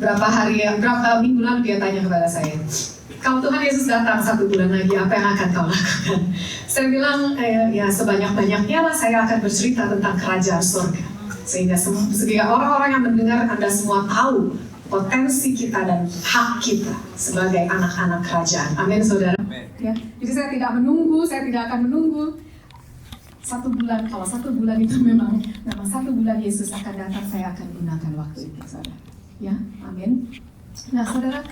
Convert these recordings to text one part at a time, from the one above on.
berapa minggu lalu dia tanya kepada saya, kalau Tuhan Yesus datang 1 bulan lagi, apa yang akan kau lakukan? Saya bilang, ya sebanyak-banyaknya lah saya akan bercerita tentang kerajaan surga. Sehingga orang-orang yang mendengar, Anda semua tahu potensi kita dan hak kita sebagai anak-anak kerajaan. Amin, saudara. Ya, jadi saya tidak akan menunggu 1 bulan. Kalau 1 bulan itu memang 1 bulan Yesus akan datang, saya akan gunakan waktu itu, saudara. Ya, amin. Nah, saudara,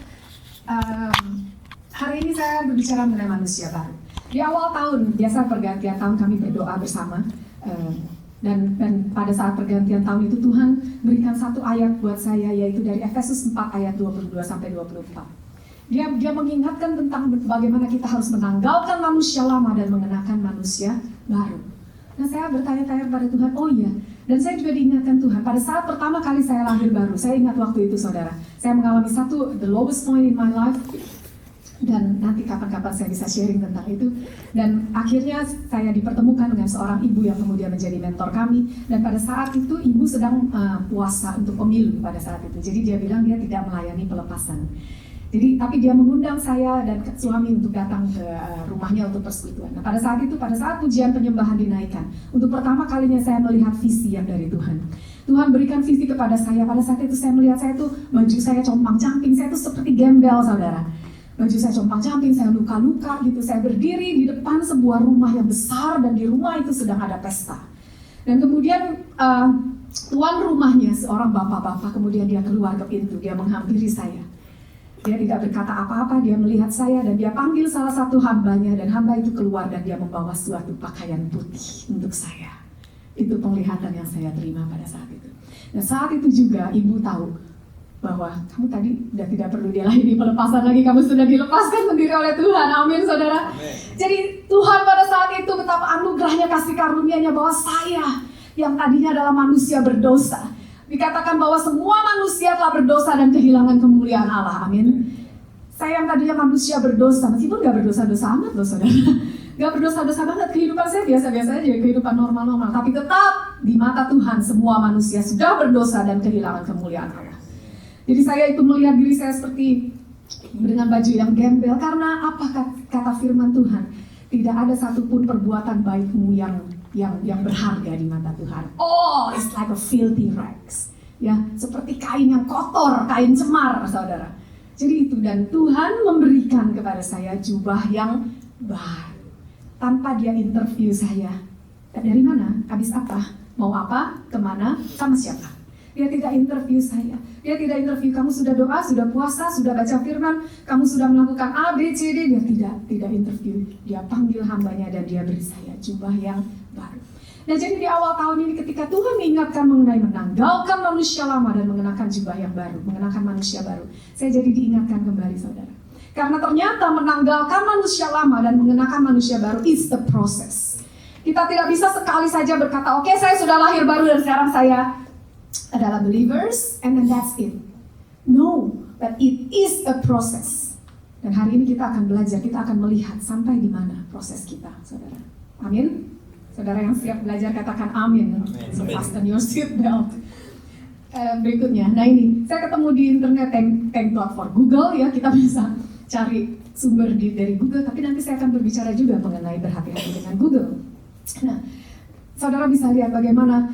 hari ini saya berbicara mengenai manusia baru. Di awal tahun, biasa pergantian tahun kami berdoa bersama. Dan pada saat pergantian tahun itu Tuhan berikan satu ayat buat saya, yaitu dari Efesus 4 ayat 22-24. Dia mengingatkan tentang bagaimana kita harus menanggalkan manusia lama dan mengenakan manusia baru. Nah, saya bertanya-tanya kepada Tuhan, oh iya. Dan saya juga diingatkan Tuhan, pada saat pertama kali saya lahir baru, saya ingat waktu itu, saudara. Saya mengalami the lowest point in my life. Dan nanti kapan-kapan saya bisa sharing tentang itu. Dan akhirnya saya dipertemukan dengan seorang ibu yang kemudian menjadi mentor kami. Dan pada saat itu ibu sedang puasa untuk pemilu pada saat itu. Jadi dia bilang dia tidak melayani pelepasan. Tapi dia mengundang saya dan suami untuk datang ke rumahnya untuk persekutuan. Nah, pada saat pujian penyembahan dinaikkan, untuk pertama kalinya saya melihat visi yang dari Tuhan. Tuhan berikan visi kepada saya. Pada saat itu saya melihat baju saya compang-camping, saya itu seperti gembel, saudara. Baju saya compang-camping, saya luka-luka gitu. Saya berdiri di depan sebuah rumah yang besar dan di rumah itu sedang ada pesta. Dan kemudian tuan rumahnya, seorang bapak-bapak, kemudian dia keluar ke pintu, dia menghampiri saya. Dia tidak berkata apa-apa, dia melihat saya dan dia panggil salah satu hambanya, dan hamba itu keluar dan dia membawa suatu pakaian putih untuk saya. Itu penglihatan yang saya terima pada saat itu. Dan saat itu juga ibu tahu bahwa kamu tadi sudah tidak perlu dilayani pelepasan lagi, kamu sudah dilepaskan sendiri oleh Tuhan. Amin, saudara. Amin. Jadi Tuhan pada saat itu betapa anugerahnya, kasih karunia-Nya, bahwa saya yang tadinya adalah manusia berdosa, dikatakan bahwa semua manusia telah berdosa dan kehilangan kemuliaan Allah. Amin. Saya yang tadinya manusia berdosa, meskipun gak berdosa-dosa amat loh, saudara. Gak berdosa-dosa banget, kehidupan saya biasa-biasa aja, kehidupan normal-normal. Tapi tetap di mata Tuhan semua manusia sudah berdosa dan kehilangan kemuliaan Allah. Jadi saya itu melihat diri saya seperti dengan baju yang gembel. Karena apa kata firman Tuhan? Tidak ada satupun perbuatan baikmu yang berharga di mata Tuhan. Oh, it's like a filthy rags. Ya, seperti kain yang kotor, kain cemar, saudara. Jadi itu, dan Tuhan memberikan kepada saya jubah yang baru. Tanpa dia interview saya. Dari mana? Habis apa? Mau apa? Kemana? Sama siapa? Dia tidak interview saya. Dia tidak interview kamu sudah doa, sudah puasa, sudah baca firman, kamu sudah melakukan A, B, C, D. Dia tidak interview. Dia panggil hambanya dan dia beri saya jubah yang baru. Nah, jadi di awal tahun ini ketika Tuhan mengingatkan mengenai menanggalkan manusia lama dan mengenakan jubah yang baru, mengenakan manusia baru, saya jadi diingatkan kembali, saudara. Karena ternyata menanggalkan manusia lama dan mengenakan manusia baru is the process. Kita tidak bisa sekali saja berkata, oke, saya sudah lahir baru dan sekarang saya adalah believers, and then that's it. No, but it is a process. Dan hari ini kita akan belajar, kita akan melihat sampai di mana proses kita, saudara. Amin. Saudara yang siap belajar katakan amin. So fasten your seat belt. Berikutnya, nah ini saya ketemu di internet thank God for Google ya, kita bisa cari sumber dari Google. Tapi nanti saya akan berbicara juga mengenai berhati-hati dengan Google. Nah, saudara bisa lihat bagaimana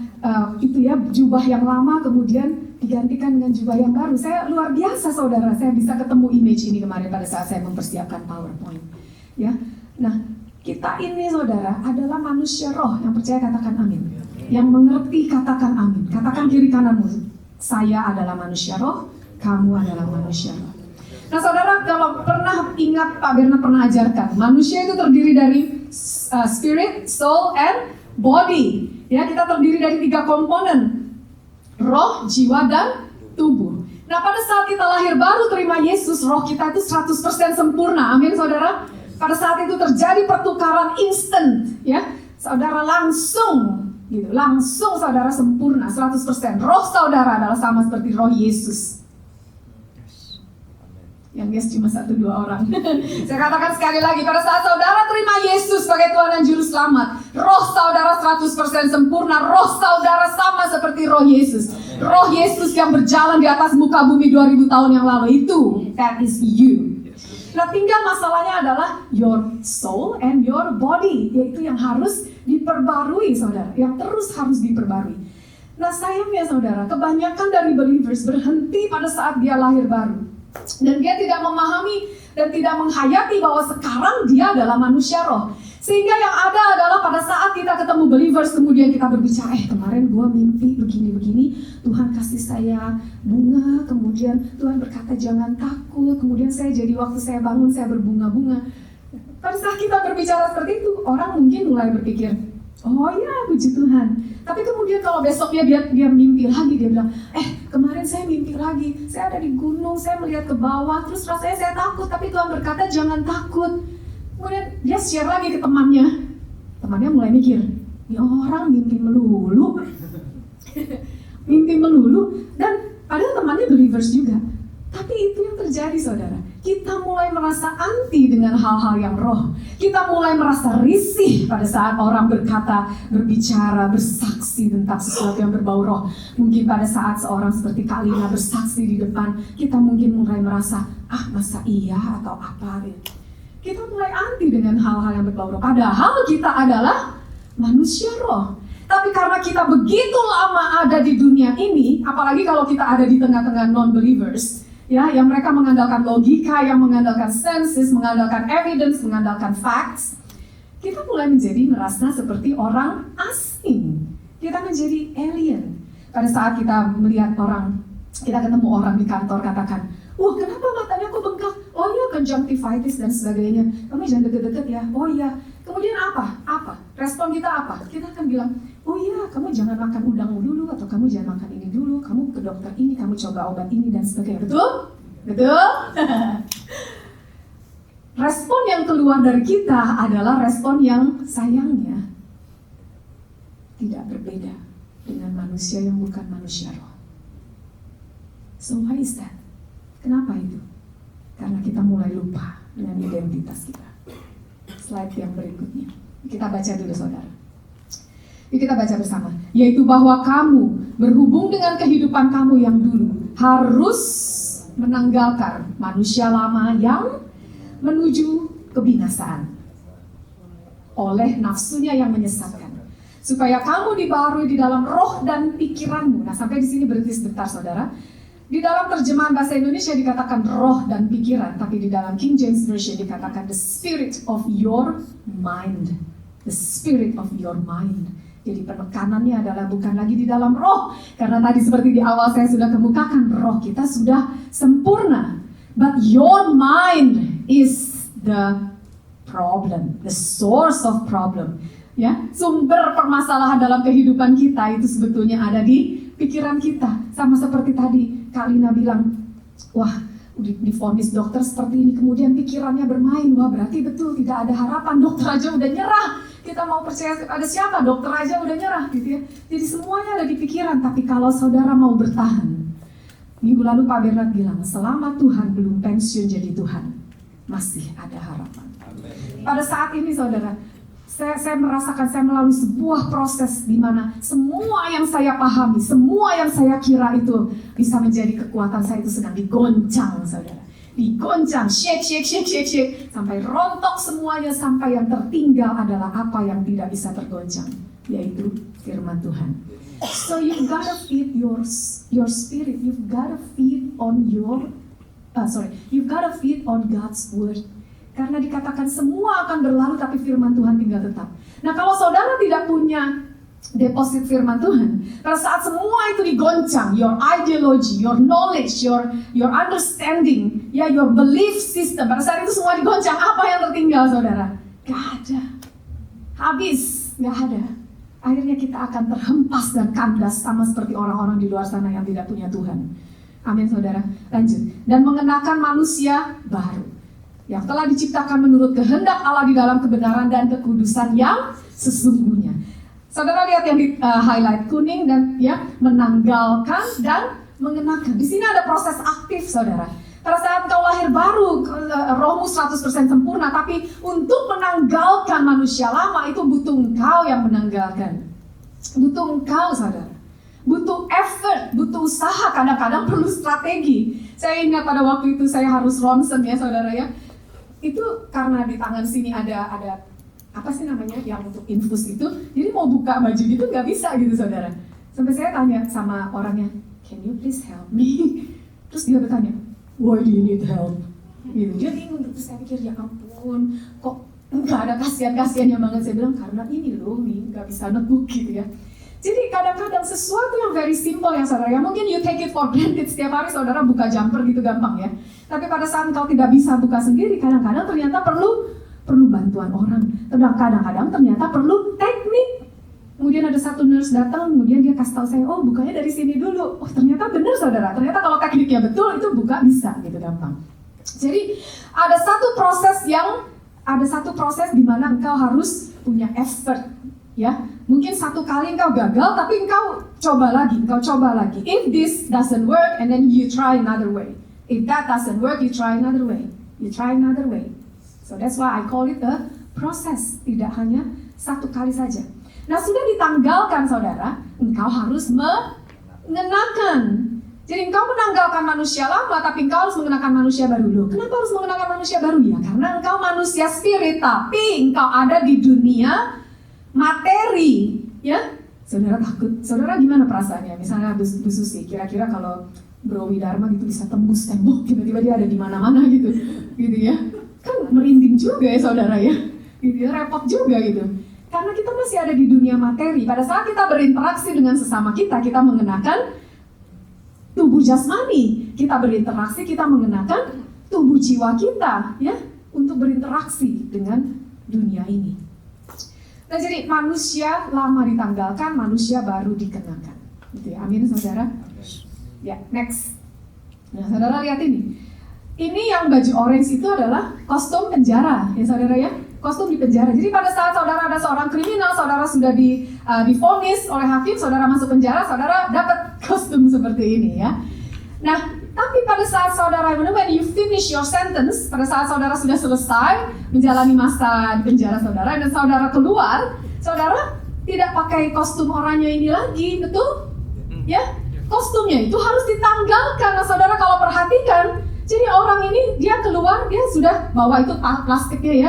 itu ya, jubah yang lama kemudian digantikan dengan jubah yang baru. Saya luar biasa, saudara. Saya bisa ketemu image ini kemarin pada saat saya mempersiapkan PowerPoint. Ya, nah kita ini, saudara, adalah manusia roh. Yang percaya katakan amin. Yang mengerti katakan amin. Katakan kiri kananmu, saya adalah manusia roh, kamu adalah manusia roh. Nah, saudara, kalau pernah ingat Pak Berna pernah ajarkan, manusia itu terdiri dari spirit, soul, and body. Ya, kita terdiri dari 3 komponen. Roh, jiwa, dan tubuh. Nah, pada saat kita lahir baru terima Yesus, roh kita itu 100% sempurna. Amin, saudara. Pada saat itu terjadi pertukaran instan, ya. Saudara langsung saudara sempurna 100%. Roh saudara adalah sama seperti roh Yesus. Yang yes cuma 1-2 orang. Saya katakan sekali lagi, pada saat saudara terima Yesus sebagai Tuhan dan Juru Selamat, roh saudara 100% sempurna, roh saudara sama seperti roh Yesus. Roh Yesus yang berjalan di atas muka bumi 2000 tahun yang lalu itu, that is you. Nah, tinggal masalahnya adalah your soul and your body, yaitu yang harus diperbarui saudara, yang terus harus diperbarui. Nah, sayangnya saudara, kebanyakan dari believers berhenti pada saat dia lahir baru. Dan dia tidak memahami dan tidak menghayati bahwa sekarang dia adalah manusia roh. Sehingga yang ada adalah pada saat kita ketemu believers, kemudian kita berbicara, kemarin gue mimpi begini-begini, Tuhan kasih saya bunga, kemudian Tuhan berkata jangan takut, kemudian waktu saya bangun saya berbunga-bunga. Pada saat kita berbicara seperti itu, orang mungkin mulai berpikir, oh ya, puji Tuhan. Tapi kemudian kalau besoknya dia mimpi lagi, dia bilang, kemarin saya mimpi lagi, saya ada di gunung, saya melihat ke bawah, terus rasanya saya takut, tapi Tuhan berkata jangan takut. Kemudian dia share lagi ke temannya. Temannya mulai mikir, ini orang mimpi melulu. Mimpi melulu. Dan padahal temannya believers juga. Tapi itu yang terjadi saudara. Kita mulai merasa anti dengan hal-hal yang roh. Kita mulai merasa risih pada saat orang berkata, berbicara, bersaksi tentang sesuatu yang berbau roh. Mungkin pada saat seorang seperti Kak Lina bersaksi di depan, kita mungkin mulai merasa, masa iya atau apa gitu. Kita mulai anti dengan hal-hal yang berbau roh. Padahal kita adalah manusia roh. Tapi karena kita begitu lama ada di dunia ini, apalagi kalau kita ada di tengah-tengah non-believers, ya, yang mereka mengandalkan logika, yang mengandalkan senses, mengandalkan evidence, mengandalkan facts, kita mulai menjadi merasa seperti orang asing. Kita menjadi alien. Pada saat kita melihat orang, kita ketemu orang di kantor, katakan, wah kenapa matanya kok bengkak? Oh iya, conjunctivitis dan sebagainya. Kamu jangan deket-deket ya. Oh iya. Kemudian apa? Respon kita apa? Kita akan bilang, oh iya, kamu jangan makan udangmu dulu, atau kamu jangan makan ini dulu, kamu ke dokter ini, kamu coba obat ini, dan sebagainya. Betul? Betul? Respon yang keluar dari kita adalah respon yang sayangnya tidak berbeda dengan manusia yang bukan manusia roh. So why is that? Kenapa itu? Karena kita mulai lupa dengan identitas kita. Slide yang berikutnya. Kita baca dulu saudara. Yuk kita baca bersama. Yaitu bahwa kamu berhubung dengan kehidupan kamu yang dulu harus menanggalkan manusia lama yang menuju kebinasaan oleh nafsunya yang menyesatkan. Supaya kamu dibaharui di dalam roh dan pikiranmu. Nah, sampai di sini berhenti sebentar saudara. Di dalam terjemahan bahasa Indonesia dikatakan roh dan pikiran, tapi di dalam King James Version dikatakan the spirit of your mind. The spirit of your mind. Jadi penekanannya adalah bukan lagi di dalam roh. Karena tadi seperti di awal saya sudah kemukakan, roh kita sudah sempurna. But your mind is the problem, the source of problem. Ya, sumber permasalahan dalam kehidupan kita itu sebetulnya ada di pikiran kita. Sama seperti tadi Kak Lina bilang, wah divonis dokter seperti ini, kemudian pikirannya bermain, wah berarti betul tidak ada harapan, dokter aja udah nyerah, kita mau percaya ada siapa, dokter aja udah nyerah gitu ya. Jadi semuanya ada di pikiran, tapi kalau saudara mau bertahan, minggu lalu Pak Bernard bilang, selama Tuhan belum pensiun jadi Tuhan, masih ada harapan. Pada saat ini saudara, saya merasakan saya melalui sebuah proses di mana semua yang saya pahami, semua yang saya kira itu bisa menjadi kekuatan saya itu sedang digoncang, saudara. Digoncang, shake, sampai rontok semuanya, sampai yang tertinggal adalah apa yang tidak bisa tergoncang, yaitu firman Tuhan. So you gotta feed your spirit, you've gotta feed on you've gotta feed on God's word. Karena dikatakan semua akan berlalu tapi firman Tuhan tinggal tetap. Nah kalau saudara tidak punya deposit firman Tuhan, pada saat semua itu digoncang, your ideology, your knowledge, your understanding, ya your belief system, pada saat itu semua digoncang, apa yang tertinggal saudara? Gak ada. Habis, gak ada. Akhirnya kita akan terhempas dan kandas sama seperti orang-orang di luar sana yang tidak punya Tuhan. Amin saudara. Lanjut. Dan mengenakan manusia baru yang telah diciptakan menurut kehendak Allah di dalam kebenaran dan kekudusan yang sesungguhnya. Saudara lihat yang di highlight kuning dan ya, menanggalkan dan mengenakan. Di sini ada proses aktif saudara. Pada saat kau lahir baru, rohmu 100% sempurna, tapi untuk menanggalkan manusia lama itu butuh engkau yang menanggalkan. Butuh engkau, saudara. Butuh effort, butuh usaha, kadang-kadang perlu strategi. Saya ingat pada waktu itu saya harus ronsen ya saudara ya. Itu karena di tangan sini ada apa sih namanya yang untuk infus itu. Jadi mau buka baju gitu nggak bisa gitu saudara. Sampai saya tanya sama orangnya, can you please help me? Terus dia bertanya, why do you need help? Gitu. Dia bingung, terus saya pikir ya ampun, kok nggak ada kasihan-kasihannya banget. Saya bilang karena ini loh nih nggak bisa nekuk gitu ya. Jadi kadang-kadang sesuatu yang very simple ya saudara, ya mungkin you take it for granted setiap hari saudara buka jumper gitu gampang ya. Tapi pada saat kau tidak bisa buka sendiri, kadang-kadang ternyata perlu bantuan orang. Kadang-kadang ternyata perlu teknik. Kemudian ada satu nurse datang, kemudian dia kasih tahu saya, oh bukanya dari sini dulu. Oh ternyata benar saudara, ternyata kalau tekniknya betul itu buka bisa gitu gampang. Jadi ada satu proses di mana engkau harus punya effort. Ya, mungkin satu kali engkau gagal, tapi engkau coba lagi. If this doesn't work, and then you try another way. If that doesn't work, you try another way. So that's why I call it a process. Tidak hanya satu kali saja. Nah, sudah ditanggalkan saudara, engkau harus mengenakan. Jadi engkau menanggalkan manusia lama, tapi engkau harus mengenakan manusia baru. Loh, kenapa harus mengenakan manusia baru? Ya, karena engkau manusia spirit, tapi engkau ada di dunia materi, ya. Saudara takut? Saudara gimana perasaannya? Misalnya Bu Susi, kira-kira kalau Bro Widharma gitu bisa tembus tembok, tiba-tiba dia ada di mana-mana gitu ya. Kan merinding juga ya saudara ya, gitu ya, repot juga gitu. Karena kita masih ada di dunia materi. Pada saat kita berinteraksi dengan sesama kita mengenakan tubuh jasmani. Kita berinteraksi, kita mengenakan tubuh jiwa kita, ya, untuk berinteraksi dengan dunia ini. Nah, jadi manusia lama ditanggalkan, manusia baru dikenakan. Gitu ya, amin saudara. Ya, next. Nah, saudara lihat ini. Ini yang baju orange itu adalah kostum penjara, ya saudara ya. Kostum di penjara. Jadi pada saat saudara ada seorang kriminal, saudara sudah divonis oleh hakim, saudara masuk penjara, saudara dapat kostum seperti ini ya. Nah, tapi pada saat saudara, when you finish your sentence, pada saat saudara sudah selesai menjalani masa di penjara saudara, dan saudara keluar, saudara tidak pakai kostum oranye ini lagi, betul? Ya, kostumnya itu harus ditanggalkan. Nah, saudara kalau perhatikan, jadi orang ini dia keluar, dia sudah bawa itu plastiknya ya,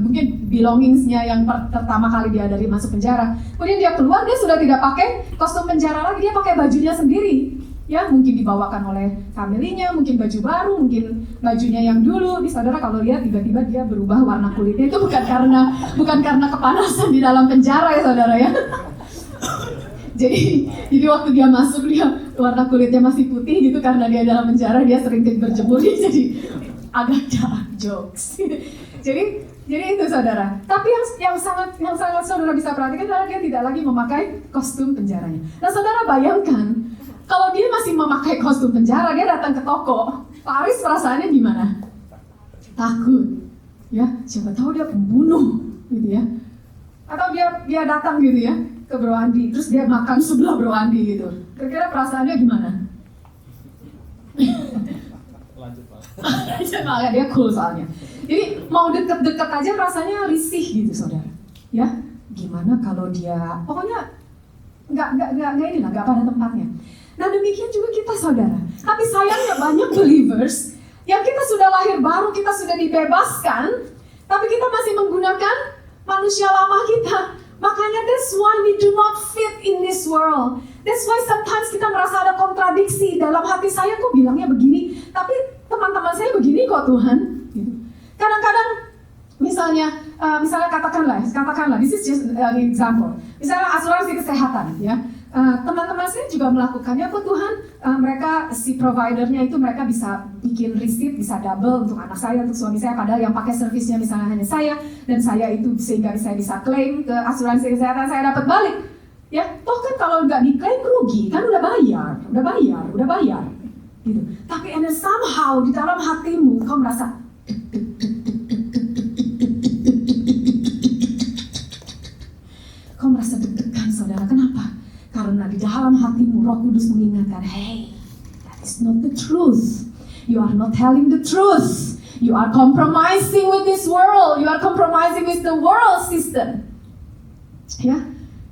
mungkin belongingsnya yang pertama kali dia dari masuk penjara. Kemudian dia keluar, dia sudah tidak pakai kostum penjara lagi, dia pakai bajunya sendiri. Ya, mungkin dibawakan oleh familinya, mungkin baju baru, mungkin bajunya yang dulu. Di saudara kalau lihat tiba-tiba dia berubah warna kulitnya, itu bukan karena kepanasan di dalam penjara ya saudara ya. Jadi waktu dia masuk, dia warna kulitnya masih putih gitu karena dia dalam penjara, dia sering berjemur, jadi agak dark jokes. Jadi itu saudara. Tapi yang sangat saudara bisa perhatikan adalah dia tidak lagi memakai kostum penjaranya. Nah, saudara bayangkan kalau dia masih memakai kostum penjara, dia datang ke toko, Pak Aris perasaannya gimana? Takut, ya. Siapa tahu dia pembunuh, gitu ya. Atau dia datang gitu ya ke Bro Andi, terus dia makan sebelah Bro Andi gitu. Kira-kira perasaannya gimana? Lanjut Pak. Dia cool soalnya. Jadi mau deket-deket aja rasanya risih gitu saudara. Ya, gimana kalau dia, pokoknya nggak pada tempatnya. Nah, demikian juga kita saudara. Tapi sayangnya banyak believers yang kita sudah lahir baru, kita sudah dibebaskan, tapi kita masih menggunakan manusia lama kita. Makanya that's why we do not fit in this world. That's why sometimes kita merasa ada kontradiksi. Dalam hati saya kok bilangnya begini, tapi teman-teman saya begini kok Tuhan. Kadang-kadang misalnya katakanlah, this is just an example. Misalnya asuransi kesehatan, ya. Teman-teman saya juga melakukannya kok Tuhan. Mereka si providernya itu mereka bisa bikin receipt, bisa double untuk anak saya, untuk suami saya, padahal yang pakai servisnya misalnya hanya saya, dan saya itu sehingga saya bisa klaim ke asuransi kesehatan, saya dapat balik. Ya, toh kan kalau nggak diklaim rugi, kan udah bayar, gitu. Tapi and then somehow di dalam hatimu kau merasa deg-degan saudara. Kenapa? Karena di dalam hatimu Roh Kudus mengingatkan, hey, that is not the truth. You are not telling the truth. You are compromising with this world. You are compromising with the world system. Ya,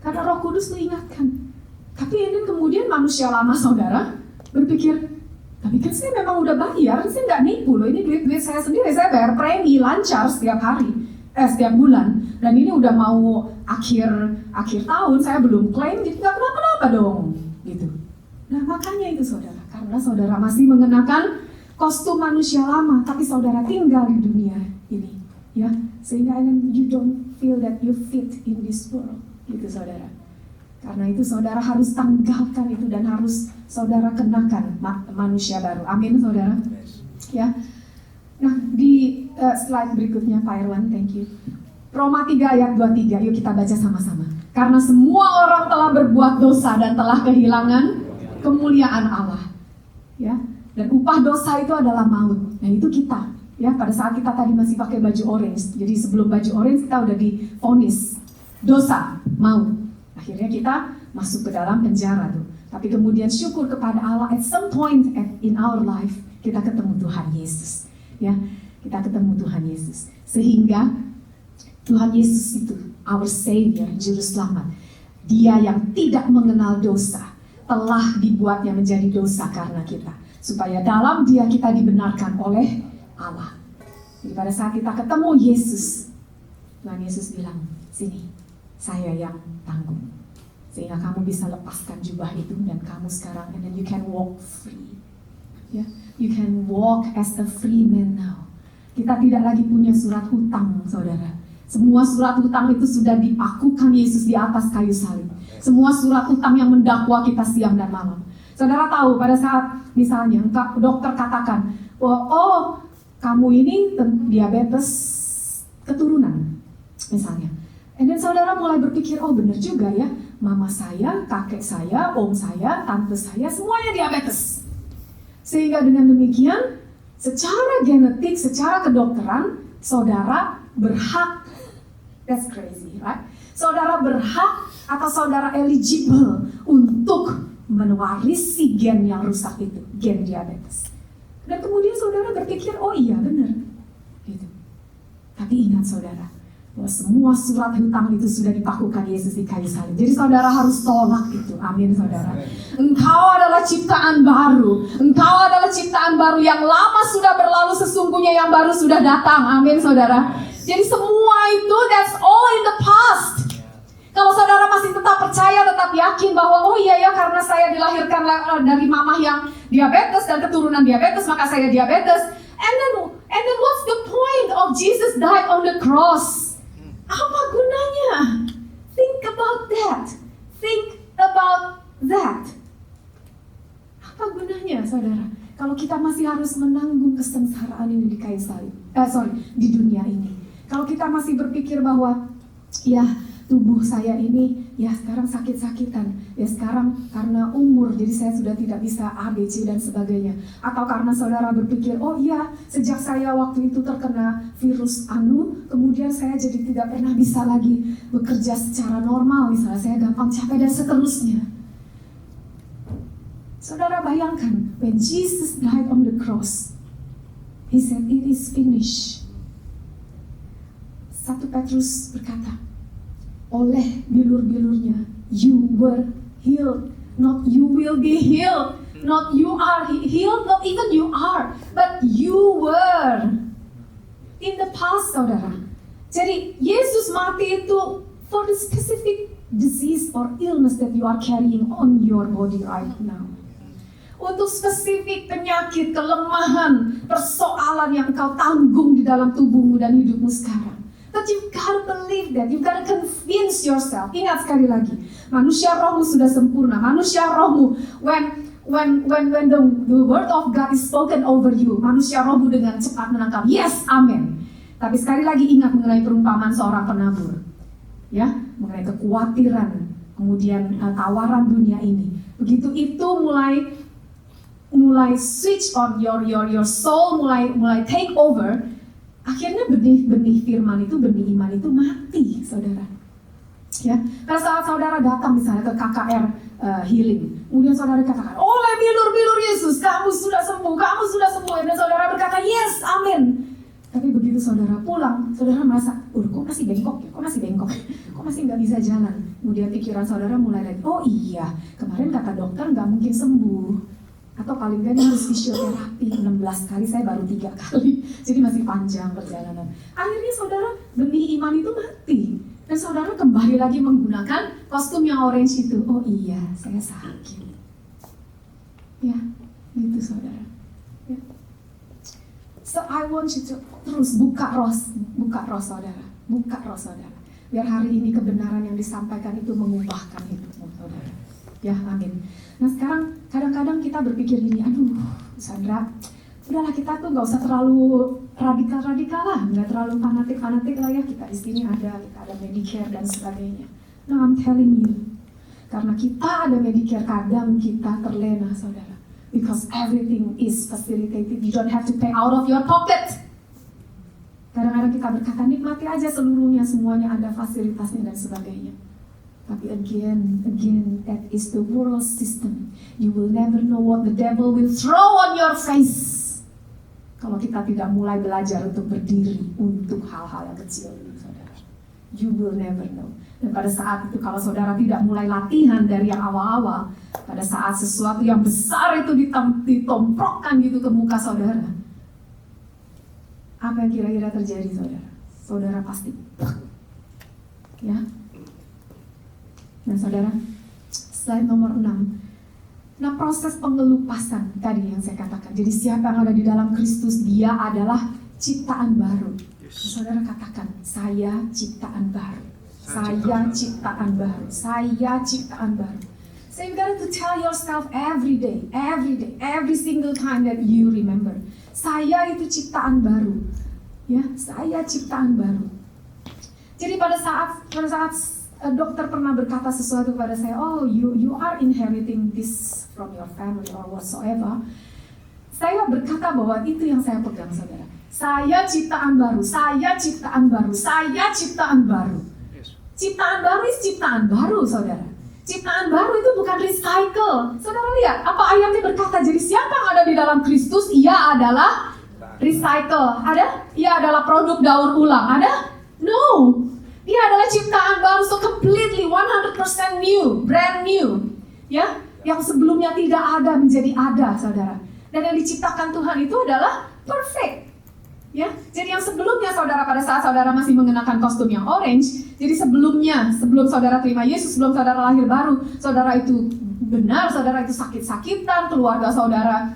karena Roh Kudus mengingatkan. Tapi ini kemudian manusia lama saudara berpikir, tapi kan saya memang udah bayar, saya nggak nipu loh, ini duit saya sendiri, saya bayar premi lancar setiap hari, setiap bulan, dan ini udah mau akhir tahun, saya belum klaim, jadi nggak kenapa-napa dong, gitu. Nah makanya itu saudara, karena saudara masih mengenakan kostum manusia lama, tapi saudara tinggal di dunia ini, ya, sehingga you don't feel that you fit in this world, gitu saudara. Karena itu saudara harus tanggalkan itu dan harus saudara kenakan manusia baru. Amin saudara. Ya. Nah di slide berikutnya Pak Irwan, thank you. Roma 3 ayat 23, yuk kita baca sama-sama. Karena semua orang telah berbuat dosa dan telah kehilangan kemuliaan Allah. Ya. Dan upah dosa itu adalah maut. Nah itu kita. Ya, pada saat kita tadi masih pakai baju orange. Jadi sebelum baju orange kita udah divonis dosa, maut. Akhirnya kita masuk ke dalam penjara tuh. Tapi kemudian syukur kepada Allah, at some point in our life kita ketemu Tuhan Yesus. Ya, kita ketemu Tuhan Yesus. Sehingga Tuhan Yesus itu our Savior, juru selamat. Dia yang tidak mengenal dosa telah dibuatnya menjadi dosa karena kita, supaya dalam Dia kita dibenarkan oleh Allah. Jadi pada saat kita ketemu Yesus, Tuhan Yesus bilang, sini, saya yang tanggung. Sehingga kamu bisa lepaskan jubah itu dan kamu sekarang, and then you can walk free. Ya, you can walk as a free man now. Kita tidak lagi punya surat hutang, saudara. Semua surat hutang itu sudah dipakukan Yesus di atas kayu salib. Semua surat hutang yang mendakwa kita siang dan malam. Saudara tahu pada saat misalnya dokter katakan, oh kamu ini diabetes keturunan, misalnya. And then saudara mulai berpikir, oh benar juga ya. Mama saya, kakek saya, om saya, tante saya, semuanya diabetes. Sehingga dengan demikian, secara genetik, secara kedokteran, saudara berhak, that's crazy, right? Saudara berhak atau saudara eligible untuk mewarisi gen yang rusak itu, gen diabetes. Dan kemudian saudara berpikir, oh iya benar. Gitu. Tapi ingat saudara, bahwa semua surat hutang itu sudah dipakukan Yesus di kayu salib. Jadi saudara harus tolak itu. Amin saudara. Engkau adalah ciptaan baru. Engkau adalah ciptaan baru. Yang lama sudah berlalu, sesungguhnya yang baru sudah datang. Amin saudara. Jadi semua itu, that's all in the past. Kalau saudara masih tetap percaya, tetap yakin bahwa oh iya ya, karena saya dilahirkan dari mamah yang diabetes dan keturunan diabetes, maka saya diabetes. And then what's the point of Jesus died on the cross? Apa gunanya? Think about that. Think about that. Apa gunanya, saudara? Kalau kita masih harus menanggung kesengsaraan ini di kayu salib, di dunia ini. Kalau kita masih berpikir bahwa, ya tubuh saya ini, ya sekarang sakit-sakitan, ya sekarang karena umur, jadi saya sudah tidak bisa A, B, C dan sebagainya. Atau karena saudara berpikir, oh iya, sejak saya waktu itu terkena virus kemudian saya jadi tidak pernah bisa lagi bekerja secara normal, misalnya saya gampang capek dan seterusnya. Saudara bayangkan, when Jesus died on the cross, He said, it is finished. 1 Petrus berkata, oleh bilur-bilurnya, you were healed. Not you will be healed. Not you are healed, not even you are. But you were. In the past, saudara. Jadi, Yesus mati itu for the specific disease or illness that you are carrying on your body right now. Untuk spesifik penyakit, kelemahan, persoalan yang kau tanggung di dalam tubuhmu dan hidupmu sekarang. But you've got to believe that, you've got to convince yourself. Ingat sekali lagi, manusia rohmu sudah sempurna. Manusia rohmu, when the word of God is spoken over you, manusia rohmu dengan cepat menangkap, yes, amen. Tapi sekali lagi ingat mengenai perumpamaan seorang penabur, ya, mengenai kekhawatiran, kemudian tawaran dunia ini. Begitu itu mulai switch on your soul, mulai take over. Akhirnya benih firman itu, benih iman itu mati, saudara. Ya, pada saat saudara datang misalnya ke KKR healing, kemudian saudara katakan, oleh mengilur-ngilur Yesus, kamu sudah sembuh, kamu sudah sembuh. Dan saudara berkata, yes, amin. Tapi begitu saudara pulang, saudara merasa, kok masih bengkok ya, kok masih nggak bisa jalan. Kemudian pikiran saudara mulai lagi, oh iya, kemarin kata dokter nggak mungkin sembuh. Atau paling nggak harus fisioterapi 16 kali, saya baru 3 kali. Jadi masih panjang perjalanan. Akhirnya saudara, benih iman itu mati. Dan saudara kembali lagi menggunakan kostum yang orange itu. Oh iya, saya sakit. Ya, gitu saudara. Ya. So I want you to terus buka roh saudara. Buka roh saudara. Biar hari ini kebenaran yang disampaikan itu mengubahkan hidupmu saudara. Ya, amin. Nah sekarang kadang-kadang kita berpikir gini, aduh Sandra, udahlah kita tuh gak usah terlalu radikal lah, gak terlalu fanatik lah ya, kita di sini kita ada Medicare dan sebagainya. No, I'm telling you, karena kita ada Medicare kadang kita terlena saudara, because everything is facilitated, you don't have to pay out of your pocket. Kadang-kadang kita berkata nikmati aja seluruhnya, semuanya ada fasilitasnya dan sebagainya. Tapi again, that is the world system. You will never know what the devil will throw on your face. Kalau kita tidak mulai belajar untuk berdiri untuk hal-hal yang kecil ini, saudara. You will never know. Dan pada saat itu, kalau saudara tidak mulai latihan dari yang awal-awal, pada saat sesuatu yang besar itu ditompokkan gitu ke muka saudara, apa yang kira-kira terjadi, saudara? Saudara pasti, ya. Nah saudara, slide nomor 6. Nah proses pengelupasan tadi yang saya katakan. Jadi siapa yang ada di dalam Kristus, dia adalah ciptaan baru. Saudara katakan, saya ciptaan baru. Saya ciptaan baru. Saya ciptaan baru. So you got to tell yourself every day, every single time that you remember. Saya itu ciptaan baru. Ya, saya ciptaan baru. Jadi pada saat dokter pernah berkata sesuatu pada saya, oh you are inheriting this from your family or whatsoever. Saya berkata bahwa itu yang saya pegang saudara. Saya ciptaan baru, saya ciptaan baru, saya ciptaan baru. Ciptaan baru is ciptaan baru saudara. Ciptaan baru itu bukan recycle. Saudara lihat, apa ayatnya berkata, jadi siapa yang ada di dalam Kristus, ia adalah recycle. Ada? Ia adalah produk daur ulang. Ada? No. Dia adalah ciptaan baru, so completely 100% new, brand new. Ya, yang sebelumnya tidak ada menjadi ada, saudara. Dan yang diciptakan Tuhan itu adalah perfect. Ya, jadi yang sebelumnya saudara pada saat saudara masih mengenakan kostum yang orange, jadi sebelum saudara terima Yesus, sebelum saudara lahir baru, saudara itu benar, saudara itu sakit-sakitan, keluarga saudara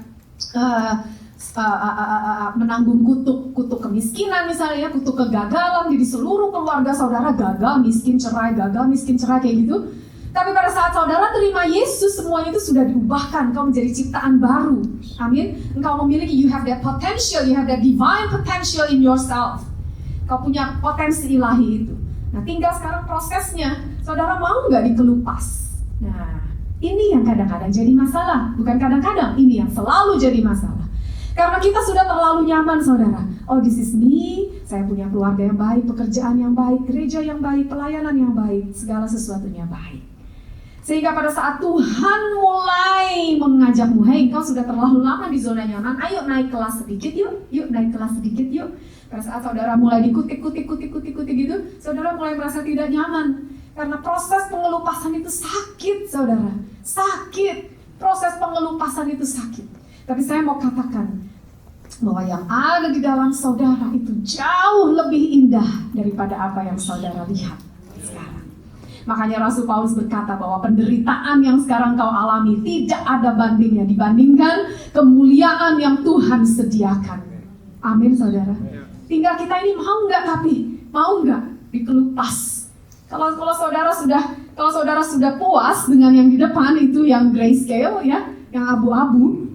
menanggung kutuk kemiskinan misalnya, kutuk kegagalan, jadi seluruh keluarga saudara gagal, miskin, cerai kayak gitu. Tapi pada saat saudara terima Yesus, semuanya itu sudah diubahkan, engkau menjadi ciptaan baru. Amin. Engkau memiliki, you have that potential, you have that divine potential in yourself. Kau punya potensi ilahi itu. Nah tinggal sekarang prosesnya, saudara mau nggak dikelupas? Nah ini yang kadang-kadang jadi masalah, bukan kadang-kadang, ini yang selalu jadi masalah. Karena kita sudah terlalu nyaman saudara. Oh this is me, saya punya keluarga yang baik, pekerjaan yang baik, gereja yang baik, pelayanan yang baik, segala sesuatunya baik. Sehingga pada saat Tuhan mulai mengajakmu, hey kau sudah terlalu lama di zona nyaman, ayo naik kelas sedikit yuk naik kelas sedikit yuk. Pada saat saudara mulai dikutik gitu, saudara mulai merasa tidak nyaman. Karena proses pengelupasan itu sakit saudara, sakit. Proses pengelupasan itu sakit. Tapi saya mau katakan bahwa yang ada di dalam saudara itu jauh lebih indah daripada apa yang saudara lihat sekarang. Makanya Rasul Paulus berkata bahwa penderitaan yang sekarang kau alami tidak ada bandingnya dibandingkan kemuliaan yang Tuhan sediakan. Amin saudara. Tinggal kita ini mau nggak dikelupas. Kalau saudara sudah puas dengan yang di depan itu yang grayscale ya, yang abu-abu.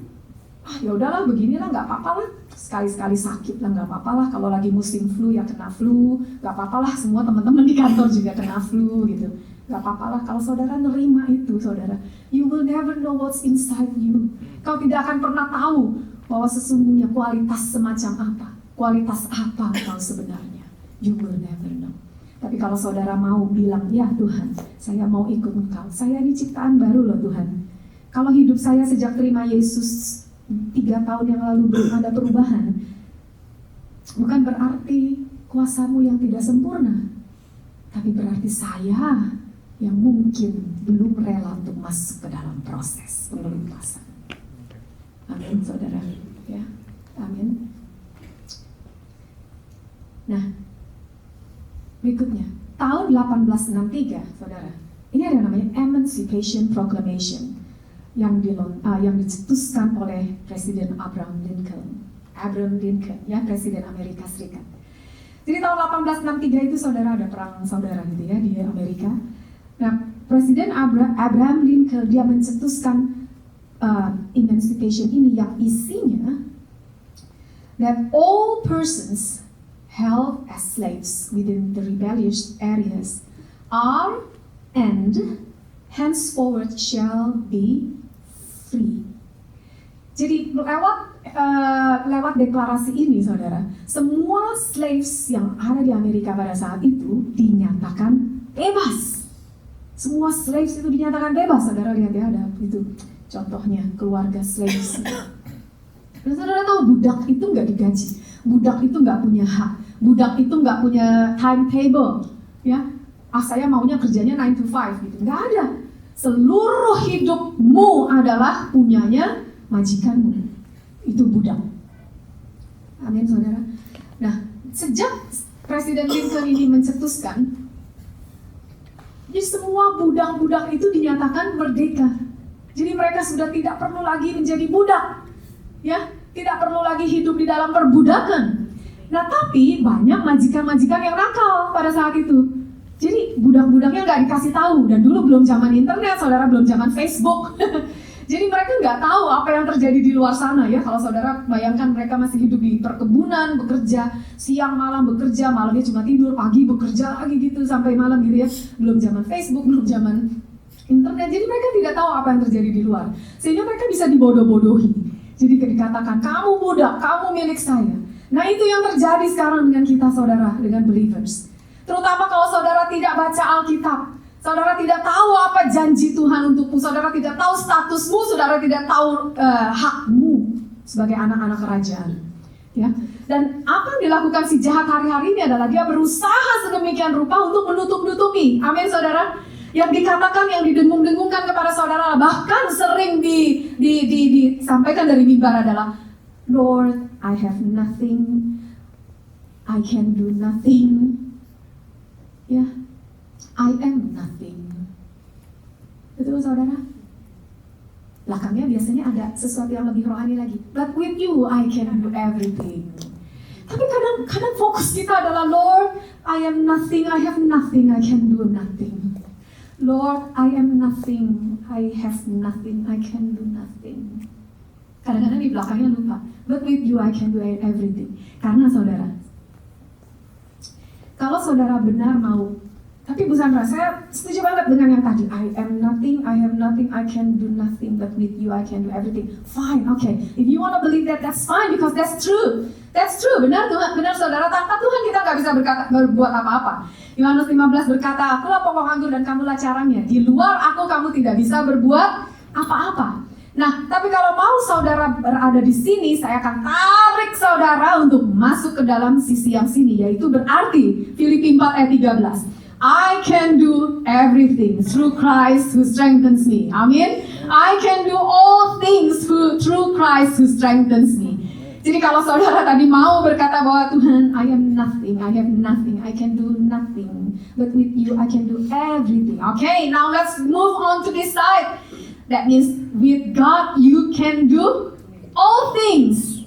Ya udahlah beginilah, nggak apa-apa lah, sekali-sekali sakit lah, nggak apa-apa lah, kalau lagi musim flu ya kena flu, nggak apa-apa lah, semua teman-teman di kantor juga kena flu gitu, nggak apa-apa lah. Kalau saudara nerima itu saudara, you will never know what's inside you. Kau tidak akan pernah tahu bahwa sesungguhnya kualitas semacam apa, kualitas apa kau sebenarnya, you will never know. Tapi kalau saudara mau bilang, ya Tuhan, saya mau ikut Engkau, saya ini ciptaan baru loh Tuhan. Kalau hidup saya sejak terima Yesus 3 tahun yang lalu belum ada perubahan, bukan berarti kuasamu yang tidak sempurna, tapi berarti saya yang mungkin belum rela untuk masuk ke dalam proses penuntasan. Amin, saudara. Ya, amin. Nah, berikutnya, tahun 1863, saudara, ini ada namanya Emancipation Proclamation yang dicetuskan oleh Presiden Abraham Lincoln, ya, Presiden Amerika Serikat. Jadi tahun 1863 itu, saudara, ada perang saudara gitu ya di Amerika. Nah, Presiden Abraham Lincoln dia mencetuskan emancipation ini yang isinya that all persons held as slaves within the rebellious areas are and henceforward shall be free. Jadi lewat deklarasi ini, saudara, semua slaves yang ada di Amerika pada saat itu dinyatakan bebas. Semua slaves itu dinyatakan bebas, saudara. Lihat ya, ada itu contohnya keluarga slaves. Dan saudara tahu, budak itu nggak digaji, budak itu nggak punya hak, budak itu nggak punya timetable, ya. Saya maunya kerjanya 9 to 5 gitu, nggak ada. Seluruh hidupmu adalah punyanya majikanmu, itu budak. Amin, saudara. Nah, sejak Presiden Lincoln ini mencetuskan, jadi semua budak-budak itu dinyatakan merdeka. Jadi mereka sudah tidak perlu lagi menjadi budak, ya, tidak perlu lagi hidup di dalam perbudakan. Nah, tapi banyak majikan-majikan yang nakal pada saat itu. Jadi budak-budaknya nggak dikasih tahu, dan dulu belum zaman internet, saudara, belum zaman Facebook. Jadi mereka nggak tahu apa yang terjadi di luar sana, ya. Kalau saudara bayangkan mereka masih hidup di perkebunan, bekerja siang malam bekerja, malamnya cuma tidur, pagi bekerja lagi gitu sampai malam gitu ya. Belum zaman Facebook, belum zaman internet. Jadi mereka tidak tahu apa yang terjadi di luar, sehingga mereka bisa dibodoh-bodohi. Jadi dikatakan kamu budak, kamu milik saya. Nah, itu yang terjadi sekarang dengan kita, saudara, dengan believers. Terutama kalau saudara tidak baca Alkitab, saudara tidak tahu apa janji Tuhan untukmu, saudara tidak tahu statusmu, saudara tidak tahu hakmu sebagai anak-anak kerajaan. Ya. Dan apa yang dilakukan si jahat hari-hari ini adalah dia berusaha sedemikian rupa untuk menutup-nutupi. Amin, saudara. Yang dikatakan, yang didengung-dengungkan kepada saudara, bahkan sering disampaikan dari mimbar adalah, Lord, I have nothing, I can do nothing. Ya, I am nothing. Betul, saudara? Belakangnya biasanya ada sesuatu yang lebih rohani lagi. But with you, I can do everything. Tapi kadang fokus kita adalah, Lord, I am nothing, I have nothing, I can do nothing. Lord, I am nothing, I have nothing, I can do nothing. Kadang-kadang di belakangnya lupa. But with you, I can do everything. Karena, saudara, kalau saudara benar mau, tapi Bu Sandra, saya setuju banget dengan yang tadi. I am nothing, I have nothing, I can do nothing, but with you I can do everything. Fine, okay. If you want to believe that, that's fine, because that's true. That's true, benar Tuhan, benar saudara. Tanpa Tuhan kita nggak bisa berbuat apa-apa. Yohanes 15 berkata, akulah pokok anggur dan kamulah carangnya. Di luar aku, kamu tidak bisa berbuat apa-apa. Nah, tapi kalau mau saudara berada di sini, saya akan tarik saudara untuk masuk ke dalam sisi yang sini, yaitu berarti Filipi 4 ayat 13. I can do everything through Christ who strengthens me. Amin. I can do all things through Christ who strengthens me. Jadi kalau saudara tadi mau berkata bahwa Tuhan, I am nothing, I have nothing, I can do nothing, but with you I can do everything. Okay, now let's move on to this side. That means with God you can do all things.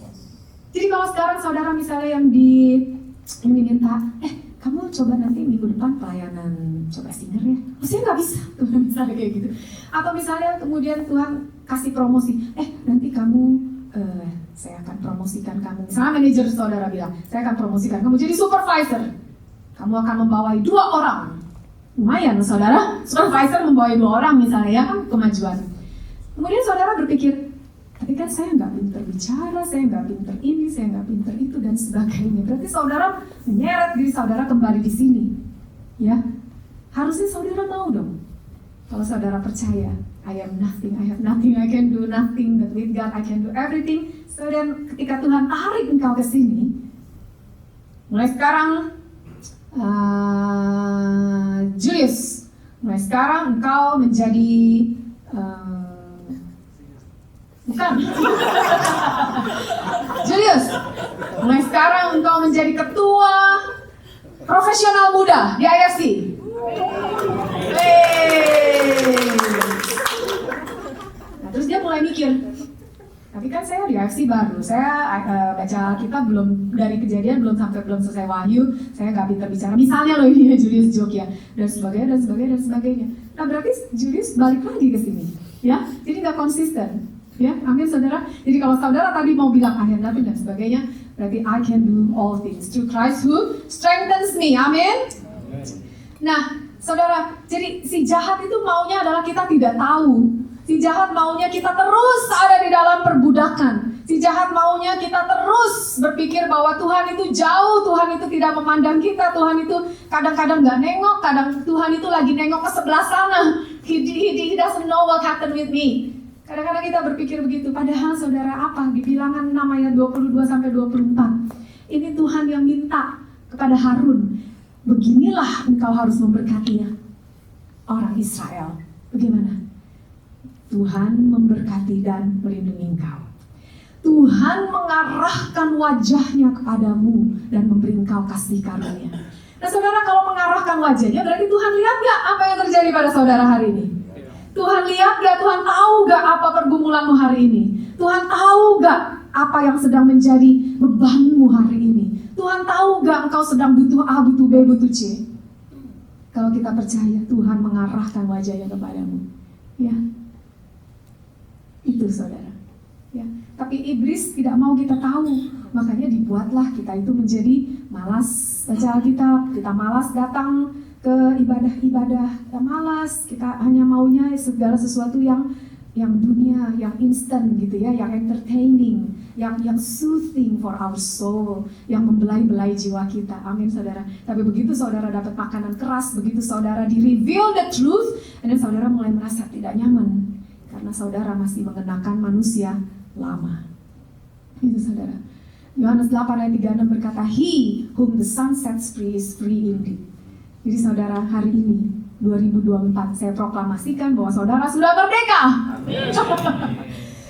Jadi kalau sekarang saudara misalnya yang diminta, kamu coba nanti minggu depan pelayanan coba singer ya. Saya nggak bisa, Tuhan misalnya kayak gitu. Atau misalnya kemudian Tuhan kasih promosi, nanti kamu, saya akan promosikan kamu. Misalnya manajer saudara bilang, saya akan promosikan kamu jadi supervisor. Kamu akan membawai 2 orang. Lumayan saudara, supervisor membawai 2 orang misalnya, ya kan kemajuan. Kemudian saudara berpikir, tapi kan saya nggak pinter bicara, saya nggak pinter ini, saya nggak pinter itu, dan sebagainya. Berarti saudara menyeret diri saudara kembali di sini. Ya, harusnya saudara mau dong. Kalau saudara percaya I am nothing, I have nothing, I can do nothing, but with God I can do everything. So dan ketika Tuhan tarik engkau ke sini, mulai sekarang Julius, mulai sekarang engkau menjadi bukan Julius, mulai sekarang engkau menjadi ketua profesional muda di IFC. Nah, terus dia mulai mikir, tapi kan saya di IFC baru, saya baca kitab belum, dari Kejadian belum selesai Wahyu, saya nggak pintar bicara. Misalnya loh ini ya Julius joke ya, dan sebagainya. Nah berarti Julius balik lagi ke sini, ya, jadi nggak konsisten, ya, amin saudara. Jadi kalau saudara tadi mau bilang I have nothing dan sebagainya, berarti I can do all things through Christ who strengthens me, amin. Nah saudara, jadi si jahat itu maunya adalah kita tidak tahu. Si jahat maunya kita terus ada di dalam perbudakan. Si jahat maunya kita terus berpikir bahwa Tuhan itu jauh, Tuhan itu tidak memandang kita, Tuhan itu kadang-kadang nggak nengok, kadang Tuhan itu lagi nengok ke sebelah sana. He doesn't know what happened with me. Kadang-kadang kita berpikir begitu. Padahal saudara, apa di Bilangan 6 ayat 22-24, ini Tuhan yang minta kepada Harun, beginilah engkau harus memberkati orang Israel. Bagaimana? Tuhan memberkati dan melindungi engkau. Tuhan mengarahkan wajahnya kepadamu dan memberi engkau kasih karunia. Nah saudara, kalau mengarahkan wajahnya berarti Tuhan lihat gak apa yang terjadi pada saudara hari ini? Tuhan lihat gak? Tuhan tahu gak apa pergumulanmu hari ini? Tuhan tahu gak apa yang sedang menjadi bebanmu hari ini? Tuhan tahu gak engkau sedang butuh A, butuh B, butuh C? Kalau kita percaya Tuhan mengarahkan wajahnya kepadamu, ya. Itu saudara, ya. Tapi iblis tidak mau kita tahu, makanya dibuatlah kita itu menjadi malas baca Alkitab, kita malas datang ke ibadah-ibadah, kita malas, kita hanya maunya segala sesuatu yang dunia, yang instan gitu ya, yang entertaining, yang soothing for our soul, yang membelai-belai jiwa kita. Amin saudara. Tapi begitu saudara dapat makanan keras, begitu saudara di-reveal the truth, dan saudara mulai merasa tidak nyaman. Karena saudara masih mengenakan manusia lama. Itu saudara. Yohanes 8 ayat 36 berkata, He whom the Son sets free is free indeed. Jadi saudara, hari ini 2024 saya proklamasikan bahwa saudara sudah merdeka.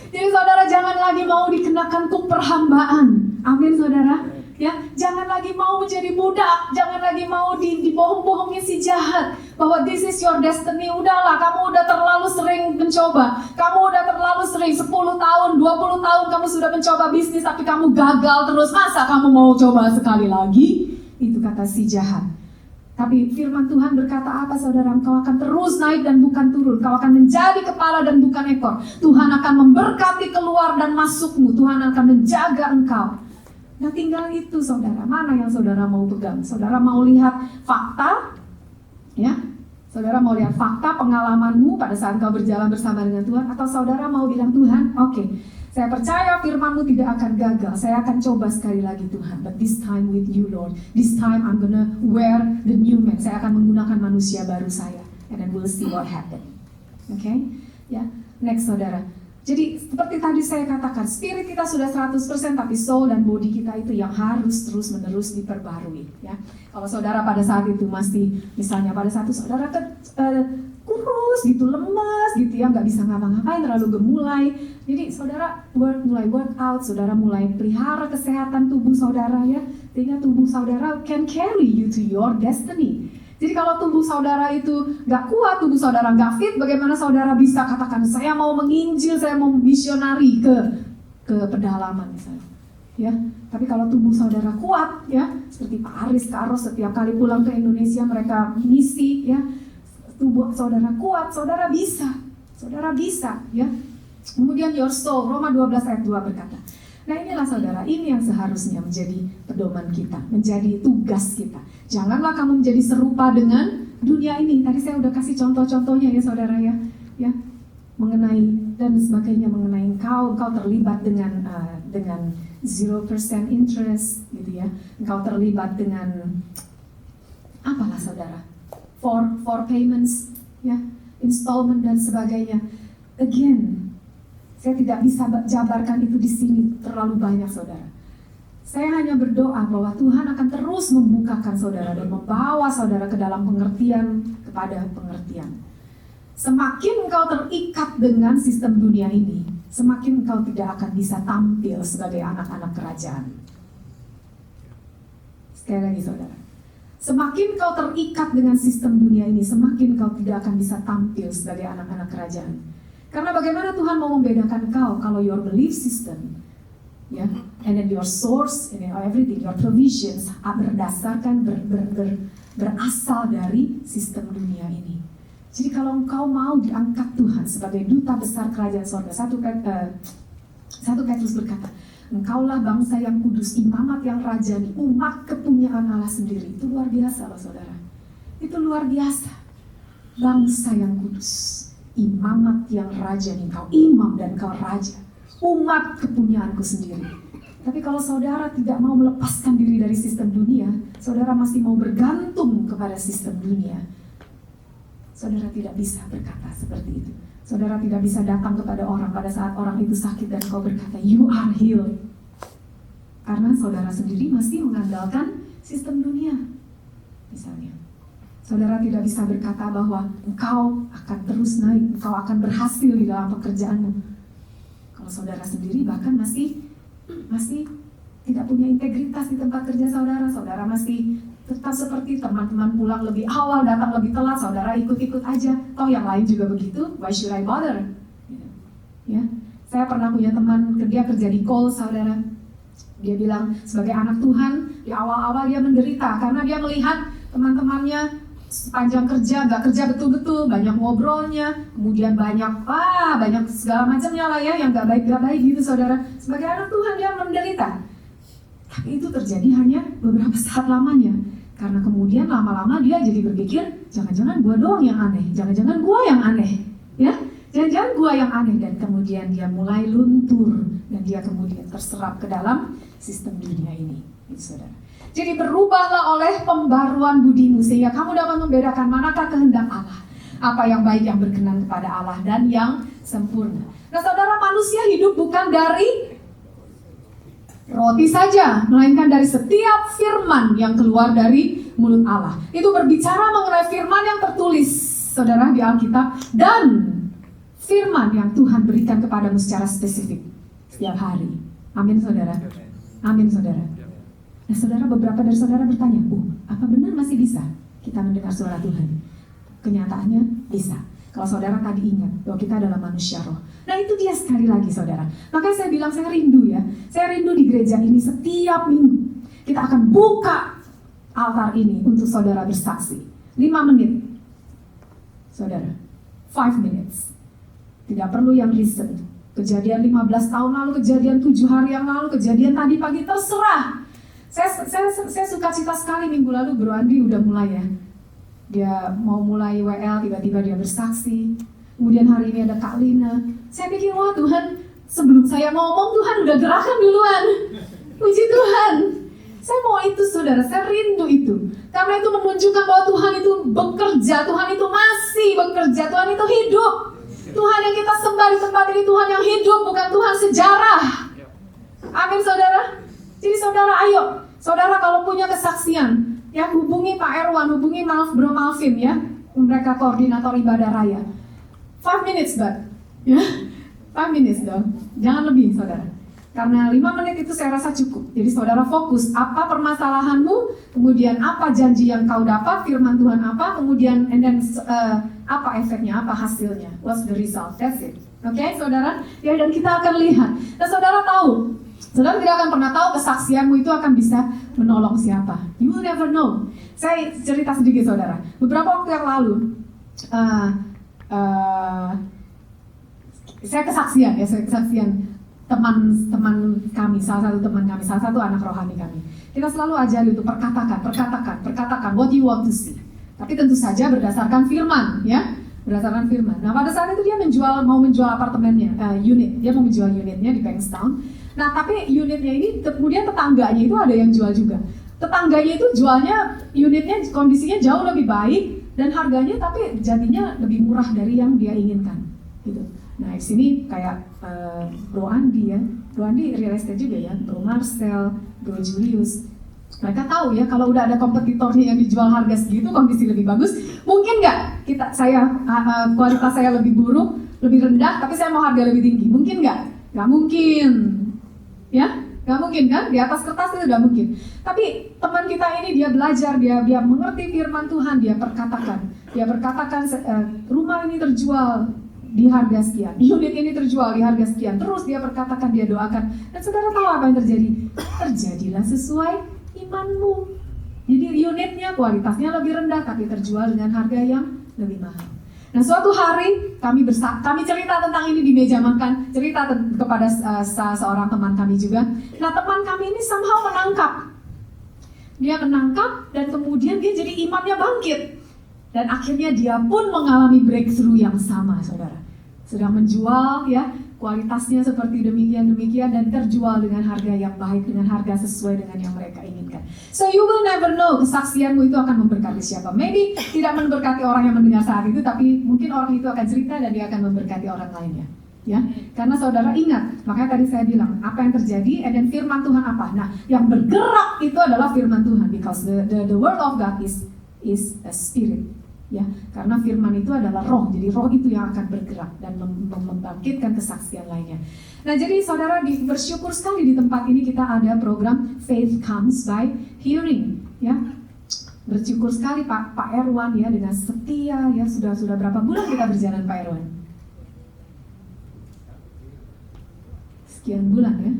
Jadi saudara jangan lagi mau dikenakan kuk perhambaan. Amin saudara. Ya, jangan lagi mau menjadi budak, jangan lagi mau dibohong-bohongin si jahat bahwa this is your destiny. Udahlah, kamu udah terlalu sering mencoba, kamu udah terlalu sering 10 tahun, 20 tahun kamu sudah mencoba bisnis tapi kamu gagal terus, masa kamu mau coba sekali lagi? Itu kata si jahat. Tapi firman Tuhan berkata apa saudara? Engkau akan terus naik dan bukan turun. Kau akan menjadi kepala dan bukan ekor. Tuhan akan memberkati keluar dan masukmu. Tuhan akan menjaga engkau. Nah tinggal itu saudara, mana yang saudara mau pegang? Saudara mau lihat fakta? Ya, saudara mau lihat fakta pengalamanmu pada saat kau berjalan bersama dengan Tuhan? Atau saudara mau bilang Tuhan, oke, saya percaya firman-Mu tidak akan gagal. Saya akan coba sekali lagi Tuhan. But this time with you Lord. This time I'm gonna wear the new man. Saya akan menggunakan manusia baru saya. And then we'll see what happen. Oke? Ya, next saudara. Jadi seperti tadi saya katakan, spirit kita sudah 100%, tapi soul dan body kita itu yang harus terus-menerus diperbarui. Ya, kalau saudara pada saat itu masih, misalnya pada saat itu saudara kurus gitu, lemas gitu ya, nggak bisa ngapa-ngapain, terlalu gemulai. Jadi saudara mulai workout, saudara mulai pelihara kesehatan tubuh saudara ya, sehingga tubuh saudara can carry you to your destiny. Jadi kalau tubuh saudara itu gak kuat, tubuh saudara gak fit, bagaimana saudara bisa katakan, saya mau menginjil, saya mau misionari ke pedalaman misalnya. Ya, tapi kalau tubuh saudara kuat, ya, seperti Pak Aris, Kak Ros setiap kali pulang ke Indonesia mereka misi, ya, tubuh saudara kuat, saudara bisa, ya. Kemudian your soul, Roma 12 ayat 2 berkata. Nah inilah saudara, ini yang seharusnya menjadi pedoman kita, menjadi tugas kita. Janganlah kamu menjadi serupa dengan dunia ini. Tadi saya udah kasih contoh-contohnya ya saudara ya, mengenai dan sebagainya, mengenai engkau terlibat dengan 0% interest gitu ya. Engkau terlibat dengan apalah saudara, for payments ya, installment dan sebagainya. Again, saya tidak bisa jabarkan itu di sini terlalu banyak, saudara. Saya hanya berdoa bahwa Tuhan akan terus membukakan saudara dan membawa saudara ke dalam pengertian kepada pengertian. Semakin engkau terikat dengan sistem dunia ini, semakin engkau tidak akan bisa tampil sebagai anak-anak kerajaan. Sekali lagi, saudara. Semakin engkau terikat dengan sistem dunia ini, semakin engkau tidak akan bisa tampil sebagai anak-anak kerajaan. Karena bagaimana Tuhan mau membedakan engkau kalau your belief system, ya, and then your source, and then everything, your provisions berdasarkan berasal dari sistem dunia ini. Jadi kalau engkau mau diangkat Tuhan sebagai duta besar kerajaan sorga, 1 Petrus berkata, engkaulah bangsa yang kudus, imamat yang rajani, umat kepunyaan Allah sendiri. Itu luar biasa loh, saudara. Itu luar biasa. Bangsa yang kudus, imamat yang rajani, engkau imam dan engkau raja, umat kepunyaanku sendiri. Tapi kalau saudara tidak mau melepaskan diri dari sistem dunia, saudara masih mau bergantung kepada sistem dunia, saudara tidak bisa berkata seperti itu. Saudara tidak bisa datang kepada orang pada saat orang itu sakit dan kau berkata, you are healed. Karena saudara sendiri masih mengandalkan sistem dunia. Misalnya, saudara tidak bisa berkata bahwa engkau akan terus naik, engkau akan berhasil di dalam pekerjaanmu. Kalau saudara sendiri bahkan masih tidak punya integritas di tempat kerja saudara, saudara masih tetap seperti teman-teman pulang lebih awal, datang lebih telat, saudara ikut-ikut aja. Toh yang lain juga begitu, why should I bother? Ya, saya pernah punya teman kerja di call, saudara. Dia bilang sebagai anak Tuhan, di awal-awal dia menderita karena dia melihat teman-temannya sepanjang kerja, gak kerja betul-betul, banyak ngobrolnya, kemudian banyak segala macamnya lah ya, yang gak baik gitu, saudara. Sebagai anak Tuhan dia menderita. Tapi itu terjadi hanya beberapa saat lamanya. Karena kemudian lama-lama dia jadi berpikir, jangan-jangan gua doang yang aneh, jangan-jangan gua yang aneh, ya, jangan-jangan gua yang aneh, dan kemudian dia mulai luntur dan dia kemudian terserap ke dalam sistem dunia ini, gitu, saudara. Jadi berubahlah oleh pembaruan budimu sehingga kamu dapat membedakan manakah kehendak Allah, apa yang baik, yang berkenan kepada Allah dan yang sempurna. Nah, saudara, manusia hidup bukan dari roti saja, melainkan dari setiap firman yang keluar dari mulut Allah. Itu berbicara mengenai firman yang tertulis, saudara, di Alkitab, dan firman yang Tuhan berikan kepadamu secara spesifik setiap hari. Amin, saudara. Amin, saudara. Nah, saudara, beberapa dari saudara bertanya, apa benar masih bisa kita mendengar suara Tuhan? Kenyataannya bisa. Kalau saudara tadi ingat bahwa kita adalah manusia roh. Nah, itu dia sekali lagi, saudara. Makanya saya bilang saya rindu ya. Saya rindu di gereja ini setiap minggu kita akan buka altar ini untuk saudara bersaksi. 5 menit. Saudara, 5 minutes. Tidak perlu yang recent. Kejadian 15 tahun lalu, kejadian 7 hari yang lalu, kejadian tadi pagi, terserah. Saya suka cita sekali minggu lalu Bro Andi udah mulai ya. Dia mau mulai WL, tiba-tiba dia bersaksi. Kemudian hari ini ada Kak Lina. Saya pikir, wah Tuhan, sebelum saya ngomong Tuhan udah gerakan duluan. Puji Tuhan. Saya mau itu, saudara, saya rindu itu. Karena itu menunjukkan bahwa Tuhan itu bekerja, Tuhan itu masih bekerja, Tuhan itu hidup. Tuhan yang kita sembah di tempat ini Tuhan yang hidup, bukan Tuhan sejarah. Amin, saudara. Jadi saudara, ayo, saudara kalau punya kesaksian, ya hubungi Pak Erwan, hubungi Bro Malvin ya, mereka koordinator ibadah raya. 5 minutes, Bud. Ya, 5 minutes dong, jangan lebih, saudara. Karena 5 menit itu saya rasa cukup. Jadi saudara fokus, apa permasalahanmu, kemudian apa janji yang kau dapat, firman Tuhan apa, kemudian and then apa efeknya, apa hasilnya, what's the result, that's it. Oke, saudara? Ya, dan kita akan lihat. Dan saudara tahu, saudara tidak akan pernah tahu kesaksianmu itu akan bisa menolong siapa. You will never know. Saya cerita sedikit, saudara. Beberapa waktu yang lalu, saya kesaksian teman-teman kami, salah satu anak rohani kami. Kita selalu ajari untuk perkatakan what you want to see. Tapi tentu saja berdasarkan firman, ya. Berdasarkan firman. Nah, pada saat itu dia mau menjual apartemennya, unit. Dia mau menjual unitnya di Bankstown. Nah, tapi unitnya ini kemudian tetangganya itu ada yang jual juga. Tetangganya itu jualnya unitnya kondisinya jauh lebih baik dan harganya tapi jadinya lebih murah dari yang dia inginkan. Gitu. Nah di sini kayak Bro Andi ya, Bro Andi real estate juga ya, Bro Marcel, Bro Julius. Mereka tahu ya kalau udah ada kompetitornya yang dijual harga segitu, kondisi lebih bagus, mungkin nggak kualitas saya lebih buruk, lebih rendah, tapi saya mau harga lebih tinggi, mungkin nggak? Nggak mungkin, ya? Nggak mungkin kan? Di atas kertas itu nggak mungkin. Tapi teman kita ini dia belajar, dia mengerti firman Tuhan, dia berkatakan rumah ini terjual di harga sekian, unit ini terjual di harga sekian, terus dia berkatakan, dia doakan, dan saudara tahu apa yang terjadi? Terjadilah sesuai imanmu. Jadi unitnya kualitasnya lebih rendah, tapi terjual dengan harga yang lebih mahal. Nah suatu hari kami cerita tentang ini di meja makan, cerita kepada seorang teman kami juga. Nah teman kami ini somehow menangkap, dia menangkap dan kemudian dia jadi imannya bangkit. Dan akhirnya dia pun mengalami breakthrough yang sama, saudara. Sedang menjual ya, kualitasnya seperti demikian dan terjual dengan harga yang baik, dengan harga sesuai dengan yang mereka inginkan. So you will never know kesaksianmu itu akan memberkati siapa. Maybe tidak memberkati orang yang mendengar saat itu, tapi mungkin orang itu akan cerita dan dia akan memberkati orang lainnya. Ya, karena saudara ingat, makanya tadi saya bilang apa yang terjadi, dan firman Tuhan apa? Nah, yang bergerak itu adalah firman Tuhan, because the word of God is a spirit. Ya, karena firman itu adalah roh, jadi roh itu yang akan bergerak dan membangkitkan kesaksian lainnya. Nah, jadi saudara bersyukur sekali di tempat ini kita ada program Faith Comes by Hearing. Ya, bersyukur sekali Pak Erwan ya dengan setia ya sudah berapa bulan kita berjalan Pak Erwan? Sekian bulan ya.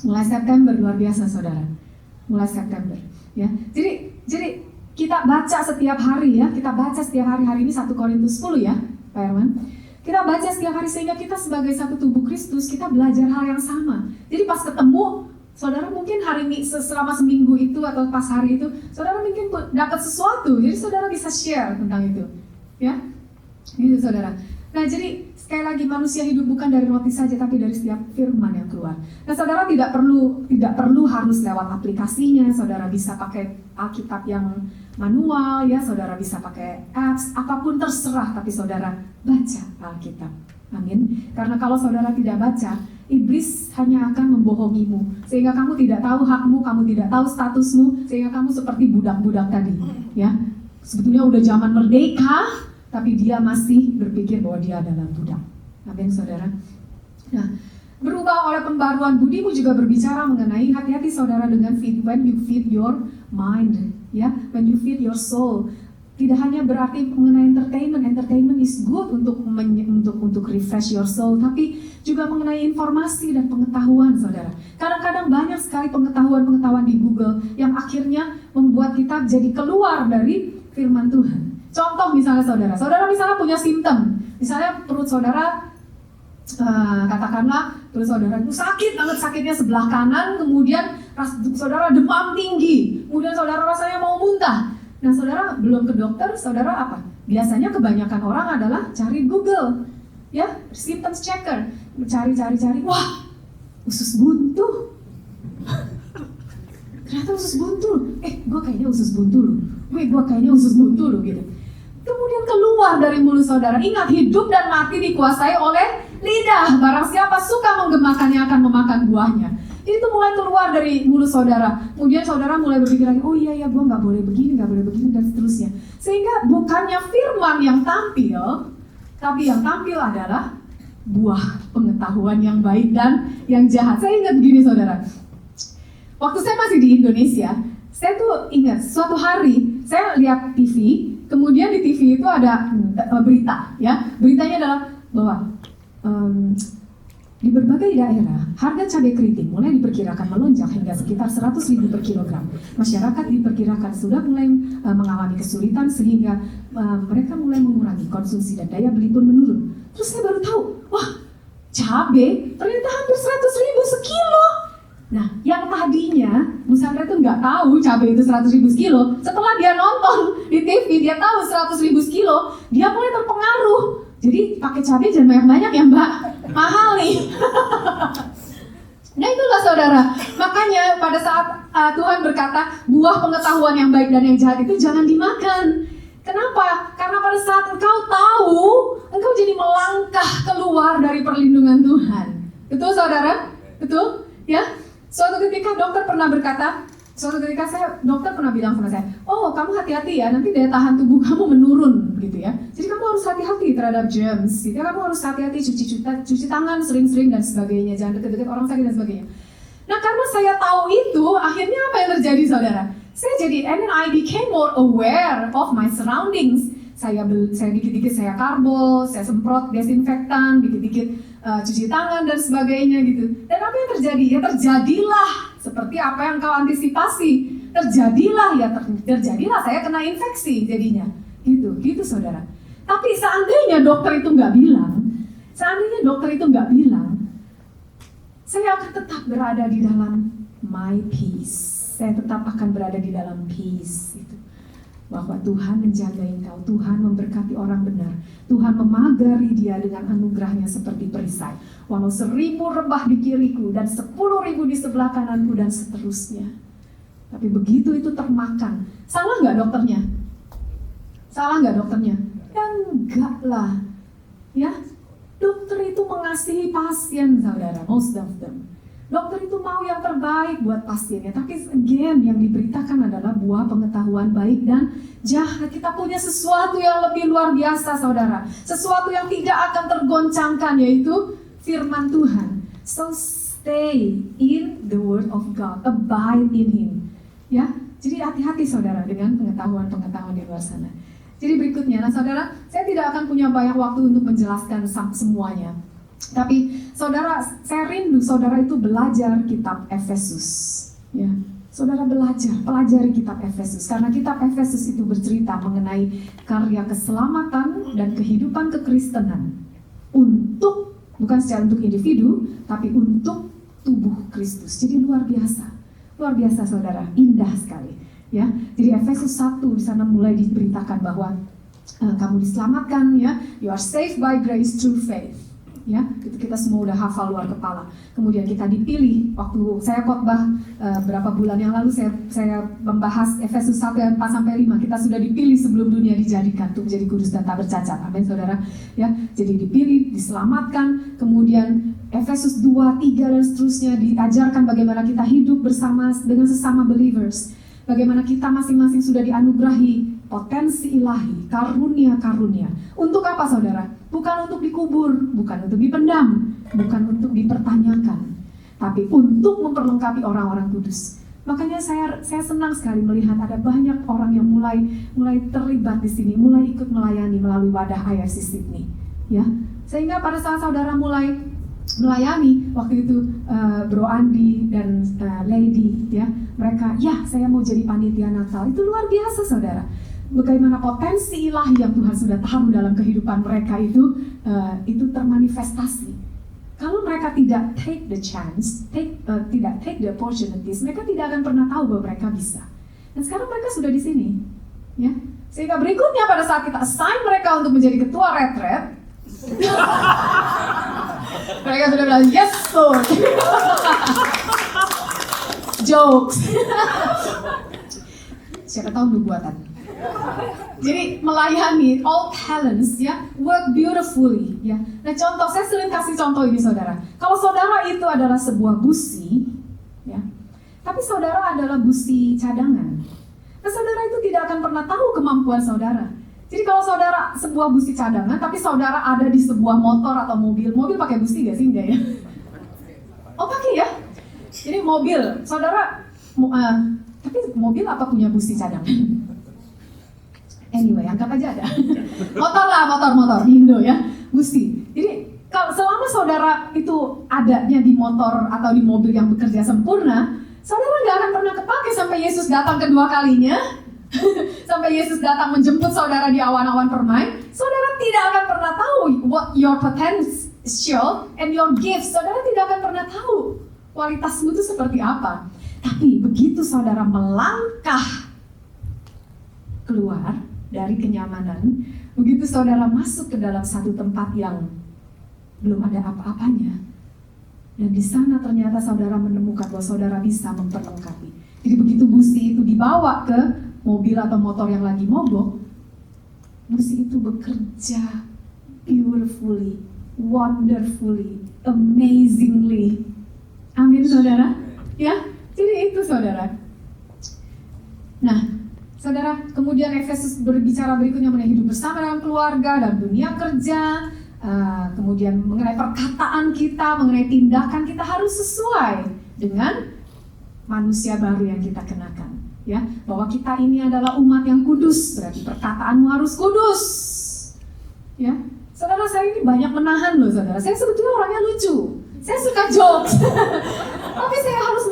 Mulai September luar biasa saudara. Mulai September ya. Jadi kita baca setiap hari ya, hari ini 1 Korintus 10 ya, Pak Herman. Kita baca setiap hari sehingga kita sebagai satu tubuh Kristus, kita belajar hal yang sama. Jadi pas ketemu, saudara mungkin selama seminggu itu atau pas hari itu, saudara mungkin dapat sesuatu, jadi saudara bisa share tentang itu. Ya, gitu saudara. Nah jadi sekali lagi manusia hidup bukan dari roti saja tapi dari setiap firman yang keluar. Nah saudara tidak perlu harus lewat aplikasinya, saudara bisa pakai Alkitab yang manual ya, saudara bisa pakai apps, apapun terserah, tapi saudara baca Alkitab. Amin. Karena kalau saudara tidak baca, iblis hanya akan membohongimu sehingga kamu tidak tahu hakmu, kamu tidak tahu statusmu, sehingga kamu seperti budak-budak tadi ya. Sebetulnya udah zaman merdeka, tapi dia masih berpikir bahwa dia adalah budak. Amin saudara. Nah, berubah oleh pembaruan budimu juga berbicara mengenai hati-hati saudara dengan when you feed your mind, ya, when you feed your soul. Tidak hanya berarti mengenai entertainment is good untuk refresh your soul, tapi juga mengenai informasi dan pengetahuan saudara. Kadang-kadang banyak sekali pengetahuan di Google yang akhirnya membuat kita jadi keluar dari firman Tuhan. Contoh misalnya saudara misalnya punya simptom, misalnya perut saudara, katakanlah perut saudara itu sakit banget, sakitnya sebelah kanan, kemudian saudara demam tinggi, kemudian saudara rasanya mau muntah. Nah saudara belum ke dokter, saudara apa? Biasanya kebanyakan orang adalah cari Google, ya, symptoms checker, cari, wah, usus buntu. Ternyata usus buntu, gue kayaknya usus buntu loh, gitu. Kemudian keluar dari mulut saudara. Ingat, hidup dan mati dikuasai oleh lidah. Barang siapa suka menggemakannya akan memakan buahnya. Jadi itu mulai keluar dari mulut saudara. Kemudian saudara mulai berpikir lagi, oh iya gue nggak boleh begini, dan seterusnya. Sehingga bukannya firman yang tampil, tapi yang tampil adalah buah pengetahuan yang baik dan yang jahat. Saya ingat begini saudara. Waktu saya masih di Indonesia, saya tuh ingat suatu hari saya lihat TV. Kemudian di TV itu ada berita, ya. Beritanya adalah bahwa di berbagai daerah harga cabai keriting mulai diperkirakan melonjak hingga sekitar 100.000 per kilogram. Masyarakat diperkirakan sudah mulai mengalami kesulitan sehingga mereka mulai mengurangi konsumsi dan daya beli pun menurun. Terus saya baru tahu, wah, cabai ternyata hampir 100.000 sekilo. Nah, yang tadinya Bu Sandra tuh nggak tahu cabai itu 100.000 sekilo, setelah dia nonton di TV, dia tahu 100.000 sekilo, dia mulai terpengaruh. Jadi pakai cabai jangan banyak-banyak ya Mbak, mahal nih. Nah itulah saudara, makanya pada saat Tuhan berkata buah pengetahuan yang baik dan yang jahat itu jangan dimakan. Kenapa? Karena pada saat engkau tahu, engkau jadi melangkah keluar dari perlindungan Tuhan. Betul saudara? Betul? Ya? Suatu ketika dokter pernah berkata, dokter pernah bilang sama saya, oh kamu hati-hati ya, nanti daya tahan tubuh kamu menurun gitu ya. Jadi kamu harus hati-hati terhadap germs gitu ya. Kamu harus hati-hati cuci tangan sering-sering dan sebagainya, jangan deket-deket orang sakit dan sebagainya. Nah karena saya tahu itu, akhirnya apa yang terjadi saudara? And then I became more aware of my surroundings. Saya dikit-dikit saya karbol, saya semprot desinfektan, dikit-dikit cuci tangan dan sebagainya gitu. Dan apa yang terjadi? Ya terjadilah seperti apa yang kau antisipasi. Terjadilah saya kena infeksi jadinya. Gitu saudara. Tapi seandainya dokter itu nggak bilang, saya akan tetap berada di dalam my peace. Saya tetap akan berada di dalam peace itu. Bahwa Tuhan menjaga engkau, Tuhan memberkati orang benar, Tuhan memagari dia dengan anugerahnya seperti perisai. Walau 1000 rebah di kiriku dan 10.000 di sebelah kananku dan seterusnya. Tapi begitu itu termakan, salah nggak dokternya? Ya enggak lah. Ya, dokter itu mengasihi pasien saudara, most of them. Dokter itu mau yang terbaik buat pasiennya, tapi again yang diberitakan adalah buah pengetahuan baik dan jahat. Kita punya sesuatu yang lebih luar biasa saudara, sesuatu yang tidak akan tergoncangkan, yaitu firman Tuhan. So stay in the word of God, abide in Him. Ya, jadi hati-hati saudara dengan pengetahuan-pengetahuan di luar sana. Jadi berikutnya, nah saudara, saya tidak akan punya banyak waktu untuk menjelaskan semuanya. Tapi saudara, saya rindu saudara itu belajar kitab Efesus. Ya, saudara pelajari kitab Efesus. Karena kitab Efesus itu bercerita mengenai karya keselamatan dan kehidupan kekristenan. Bukan secara untuk individu, tapi untuk tubuh Kristus. Jadi luar biasa saudara, indah sekali. Ya, jadi Efesus 1 di sana mulai diberitakan bahwa kamu diselamatkan, ya, you are saved by grace through faith. Ya, itu kita semua udah hafal luar kepala. Kemudian kita dipilih. Waktu saya khotbah berapa bulan yang lalu saya membahas Efesus 1 ayat 4-5. Kita sudah dipilih sebelum dunia dijadikan untuk menjadi kudus dan tak bercacat. Amin saudara. Ya, jadi dipilih, diselamatkan. Kemudian Efesus 2, 3 dan seterusnya diajarkan bagaimana kita hidup bersama dengan sesama believers. Bagaimana kita masing-masing sudah dianugerahi potensi ilahi, karunia-karunia. Untuk apa saudara? Bukan untuk dikubur, bukan untuk dipendam, bukan untuk dipertanyakan, tapi untuk memperlengkapi orang-orang kudus. Makanya saya senang sekali melihat ada banyak orang yang mulai terlibat di sini, mulai ikut melayani melalui wadah IRC Sydney. Ya, sehingga pada saat saudara mulai melayani, waktu itu Bro Andi dan Lady, ya, mereka, ya saya mau jadi panitia Natal. Itu luar biasa saudara. Bagaimana potensi ilahi yang Tuhan sudah taruh dalam kehidupan mereka itu termanifestasi. Kalau mereka tidak take the chance, tidak take the opportunities, mereka tidak akan pernah tahu bahwa mereka bisa. Dan sekarang mereka sudah di sini, ya. Sehingga berikutnya pada saat kita assign mereka untuk menjadi ketua retret, mereka sudah bilang yes Lord. Jokes. Siapa tahu nubuatan. Jadi melayani all talents, ya, work beautifully, ya. Nah saya sering kasih contoh ini saudara. Kalau saudara itu adalah sebuah busi, ya, tapi saudara adalah busi cadangan. Nah saudara itu tidak akan pernah tahu kemampuan saudara. Jadi kalau saudara sebuah busi cadangan, tapi saudara ada di sebuah motor atau mobil pakai busi gak sih? Enggak ya? Oh pakai ya? Jadi mobil, saudara, tapi mobil apa punya busi cadangan? Anyway, anggap aja ada. Motor di Indo ya, busi. Jadi kalau selama saudara itu adanya di motor atau di mobil yang bekerja sempurna, saudara nggak akan pernah kepake sampai Yesus datang kedua kalinya. Sampai Yesus datang menjemput saudara di awan-awan permai, saudara tidak akan pernah tahu what your potential and your gifts. Saudara tidak akan pernah tahu kualitasmu itu seperti apa. Tapi begitu saudara melangkah keluar dari kenyamanan, begitu saudara masuk ke dalam satu tempat yang belum ada apa-apanya, dan di sana ternyata saudara menemukan bahwa saudara bisa memperlengkapi. Jadi begitu busi itu dibawa ke mobil atau motor yang lagi mogok, musik itu bekerja beautifully, wonderfully, amazingly. Amin saudara. Ya, jadi itu saudara. Nah, saudara, kemudian Efesus berbicara berikutnya mengenai hidup bersama dalam keluarga dan dunia kerja. Kemudian mengenai perkataan kita, mengenai tindakan kita harus sesuai dengan manusia baru yang kita kenakan. Ya, bahwa kita ini adalah umat yang kudus, berarti perkataanmu harus kudus. Ya, saudara, saya ini banyak menahan loh saudara. Saya sebetulnya orangnya lucu, saya suka jokes, tapi saya harus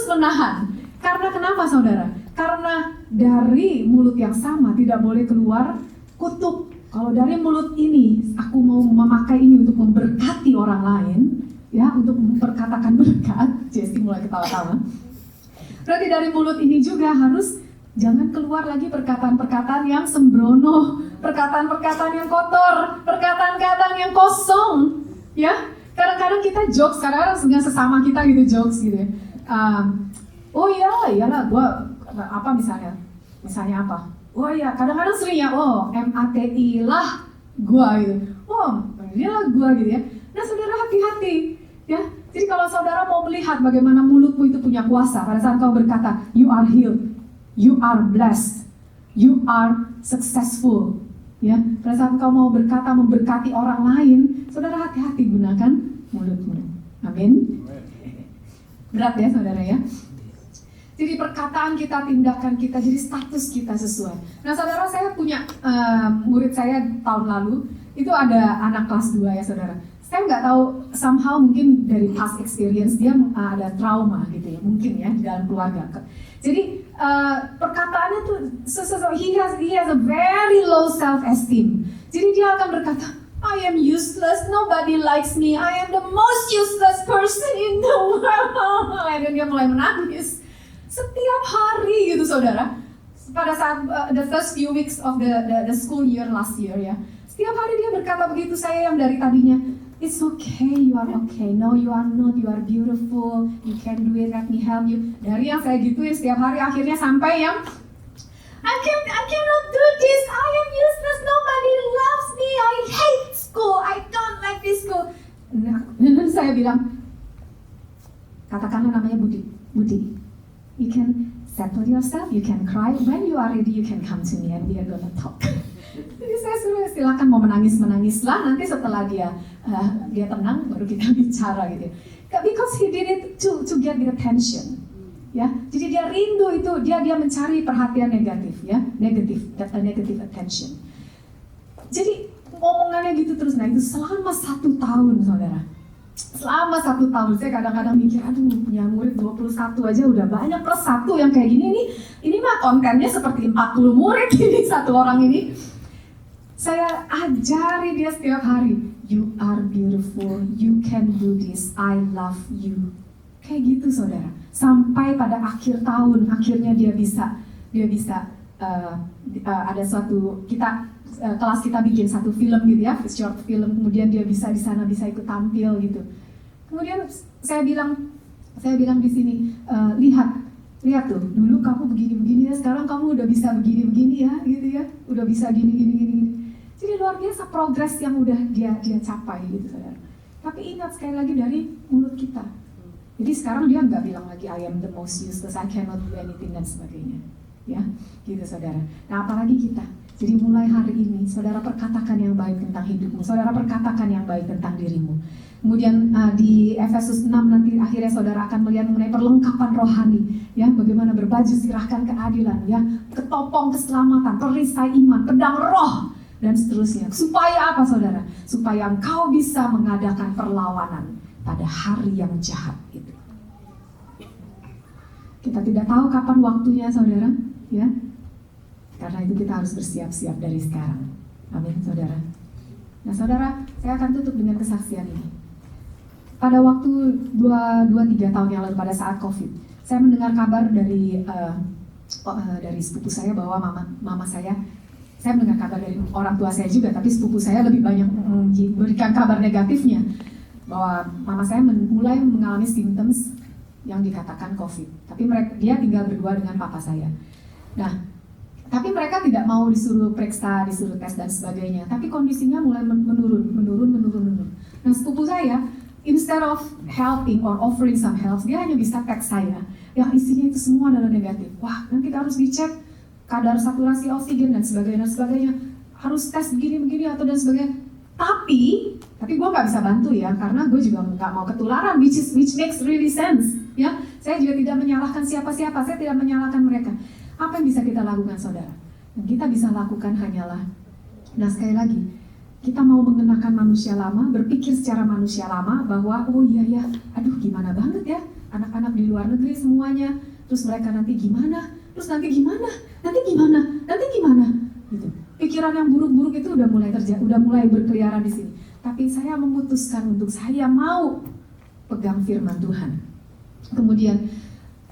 menahan. Karena kenapa saudara? Karena dari mulut yang sama tidak boleh keluar kutuk. Kalau dari mulut ini, aku mau memakai ini untuk memberkati orang lain, ya, untuk memperkatakan berkat. Jesse mulai ketawa-tawa. Berarti dari mulut ini juga harus jangan keluar lagi perkataan-perkataan yang sembrono, perkataan-perkataan yang kotor, perkataan-perkataan yang kosong, ya. Kadang-kadang kita jokes, kadang-kadang dengan sesama kita gitu jokes gitu ya. Oh iyalah, gua apa misalnya apa? Oh iya, kadang-kadang sering ya, MATI lah gua gitu. Iyalah gua gitu ya. Nah saudara, hati-hati ya. Jadi kalau saudara mau melihat bagaimana mulutmu itu punya kuasa pada saat kau berkata, you are healed, you are blessed, you are successful. Ya, pada saat kau mau berkata memberkati orang lain, saudara hati-hati gunakan mulutmu. Amin. Berat ya saudara ya. Jadi perkataan kita, tindakan kita, jadi status kita sesuai. Nah saudara, saya punya murid saya tahun lalu, itu ada anak kelas 2 ya saudara. Saya nggak tahu, somehow mungkin dari past experience dia ada trauma gitu ya, mungkin ya di dalam keluarga. Jadi perkataannya tuh, he has a very low self-esteem. Jadi dia akan berkata, I am useless, nobody likes me, I am the most useless person in the world. Dan dia mulai menangis. Setiap hari gitu saudara, pada saat the first few weeks of the school year last year ya, setiap hari dia berkata begitu. Saya yang dari tadinya, it's okay, you are okay, no you are not, you are beautiful, you can do it, let me help you. Dari yang saya gituin setiap hari, akhirnya sampai yang I cannot do this, I am useless, nobody loves me, I hate school, I don't like this school. Nah, dan saya bilang, katakanlah namanya Budi. You can settle yourself, you can cry. When you are ready, you can come to me and we are gonna talk. Jadi saya suruh silakan mau menangislah. Nanti setelah dia tenang, baru kita bicara gitu. Because he did it to get the attention. Ya, jadi dia rindu itu, dia mencari perhatian negatif, ya, negative attention. Jadi omongannya gitu terus. Nah itu selama 1 tahun, saudara. Selama 1 tahun saya kadang-kadang mikir, aduh punya murid 21 aja udah banyak, plus 1 yang kayak gini nih, ini mah kontennya seperti 40 murid ini satu orang ini. Saya ajari dia setiap hari, you are beautiful, you can do this, I love you. Kayak gitu saudara. Sampai pada akhir tahun, akhirnya dia bisa ada suatu kelas kita bikin satu film gitu ya, short film, kemudian dia bisa di sana bisa ikut tampil gitu. Kemudian saya bilang di sini, lihat tuh, dulu kamu begini-begini ya, sekarang kamu udah bisa begini-begini ya, gitu ya, udah bisa gini. Jadi luar biasa progres yang udah dia capai gitu saudara. Tapi ingat sekali lagi dari mulut kita. Jadi sekarang dia nggak bilang lagi I am the most useless, I cannot do anything dan sebagainya, ya, gitu saudara. Nah apalagi kita. Jadi mulai hari ini, saudara perkatakan yang baik tentang hidupmu, saudara perkatakan yang baik tentang dirimu. Kemudian di Efesus 6 nanti akhirnya saudara akan melihat mengenai perlengkapan rohani, ya, bagaimana berbaju sirahkan keadilan, ya, ketopong keselamatan, perisai iman, pedang roh, dan seterusnya. Supaya apa saudara? Supaya engkau bisa mengadakan perlawanan pada hari yang jahat itu. Kita tidak tahu kapan waktunya saudara, ya. Karena itu kita harus bersiap-siap dari sekarang. Amin, saudara. Nah, saudara, saya akan tutup dengan kesaksian ini. Pada waktu 2-3 tahun yang lalu, pada saat COVID, saya mendengar kabar dari sepupu saya bahwa mama saya mendengar kabar dari orang tua saya juga, tapi sepupu saya lebih banyak memberikan kabar negatifnya. Bahwa mama saya mulai mengalami symptoms yang dikatakan COVID. Tapi dia tinggal berdua dengan papa saya. Nah, Tapi mereka tidak mau disuruh periksa, disuruh tes dan sebagainya. Tapi kondisinya mulai menurun. Nah, sepupu saya, instead of helping or offering some help, dia hanya bisa teks saya yang isinya itu semua adalah negatif. Wah, nanti kita harus dicek kadar saturasi oksigen dan sebagainya. Harus tes begini atau dan sebagainya. Tapi gue nggak bisa bantu ya, karena gue juga nggak mau ketularan, which makes really sense. Ya, saya juga tidak menyalahkan siapa-siapa, saya tidak menyalahkan mereka. Apa yang bisa kita lakukan, saudara? Yang kita bisa lakukan hanyalah, nah sekali lagi, kita mau mengenakan manusia lama, berpikir secara manusia lama bahwa oh iya ya, aduh gimana banget ya, anak-anak di luar negeri semuanya, terus mereka nanti gimana, nanti gimana, gitu. Pikiran yang buruk-buruk itu udah mulai terjadi, udah mulai berkeliaran di sini. Tapi saya memutuskan untuk saya mau pegang firman Tuhan. Kemudian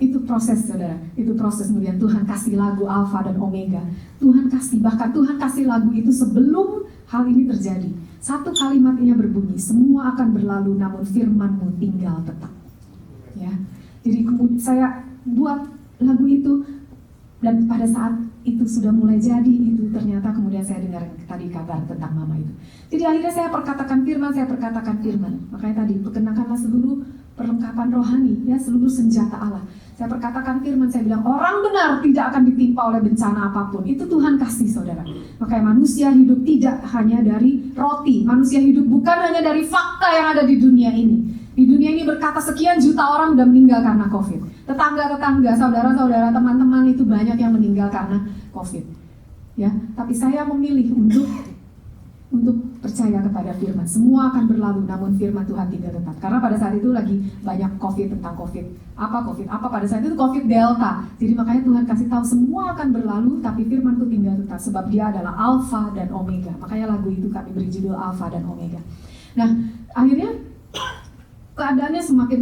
itu proses, saudara, itu proses. Kemudian Tuhan kasih lagu Alfa dan Omega. Bahkan Tuhan kasih lagu itu sebelum hal ini terjadi. Satu kalimatnya berbunyi, semua akan berlalu namun firman-Mu tinggal tetap. Ya, jadi kemudian saya buat lagu itu, dan pada saat itu sudah mulai jadi, itu ternyata kemudian saya dengar tadi kabar tentang mama itu. Jadi akhirnya saya perkatakan firman. Makanya tadi, perkenakanlah seluruh perlengkapan rohani, ya, seluruh senjata Allah. Saya perkatakan firman, saya bilang orang benar tidak akan ditimpa oleh bencana apapun. Itu Tuhan kasih, saudara. Makanya manusia hidup tidak hanya dari roti. Manusia hidup bukan hanya dari fakta yang ada di dunia ini. Di dunia ini berkata sekian juta orang sudah meninggal karena COVID. Tetangga-tetangga, saudara-saudara, teman-teman itu banyak yang meninggal karena COVID. Ya, tapi saya memilih untuk percaya kepada firman. Semua akan berlalu, namun firman Tuhan tinggal tetap. Karena pada saat itu lagi banyak tentang COVID. Apa pada saat itu COVID Delta. Jadi makanya Tuhan kasih tahu semua akan berlalu, tapi firman-Ku tinggal tetap. Sebab Dia adalah Alfa dan Omega. Makanya lagu itu kami beri judul Alfa dan Omega. Nah, akhirnya keadaannya semakin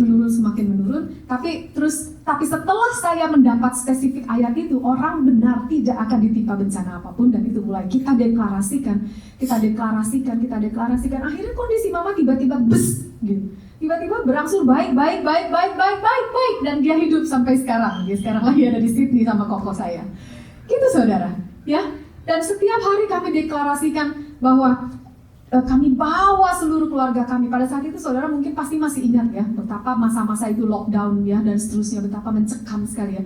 menurun, tapi setelah saya mendapat spesifik ayat itu, orang benar tidak akan ditimpa bencana apapun, dan itu mulai kita deklarasikan. Akhirnya kondisi mama tiba-tiba gitu. Tiba-tiba berangsur baik, dan dia hidup sampai sekarang. Dia sekarang lagi ada di Sydney sama koko saya. Gitu, saudara, ya. Dan setiap hari kami deklarasikan bahwa kami bawa seluruh keluarga kami. Pada saat itu saudara mungkin pasti masih ingat ya, betapa masa-masa itu lockdown ya, dan seterusnya, betapa mencekam sekali ya.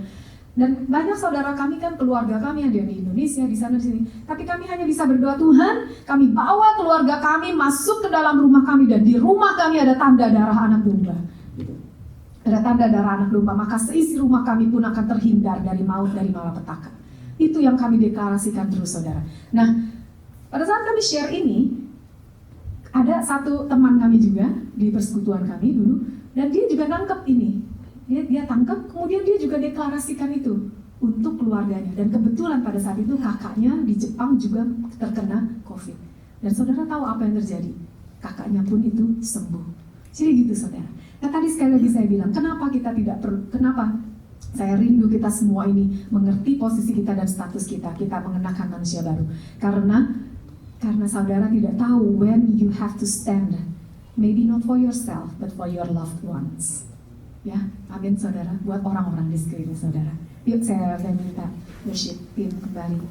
Dan banyak saudara kami kan, keluarga kami yang di Indonesia, di sana di sini. Tapi kami hanya bisa berdoa, Tuhan, kami bawa keluarga kami masuk ke dalam rumah kami, dan di rumah kami ada tanda darah anak domba. Ada tanda darah anak domba, maka seisi rumah kami pun akan terhindar dari maut, dari malapetaka. Itu yang kami deklarasikan terus, saudara. Nah, pada saat kami share ini, ada satu teman kami juga di persekutuan kami dulu, dan dia juga nangkep ini. Dia tangkap, kemudian dia juga deklarasikan itu untuk keluarganya. Dan kebetulan pada saat itu kakaknya di Jepang juga terkena COVID. Dan saudara tahu apa yang terjadi? Kakaknya pun itu sembuh. Jadi gitu, saudara. Nah, tadi sekali lagi saya bilang, kenapa saya rindu kita semua ini mengerti posisi kita dan status kita mengenakan manusia baru. Karena saudara tidak tahu when you have to stand, maybe not for yourself, but for your loved ones. Ya, amin, saudara, buat orang-orang di sekeliling saudara. Yuk saya minta worship team kembali.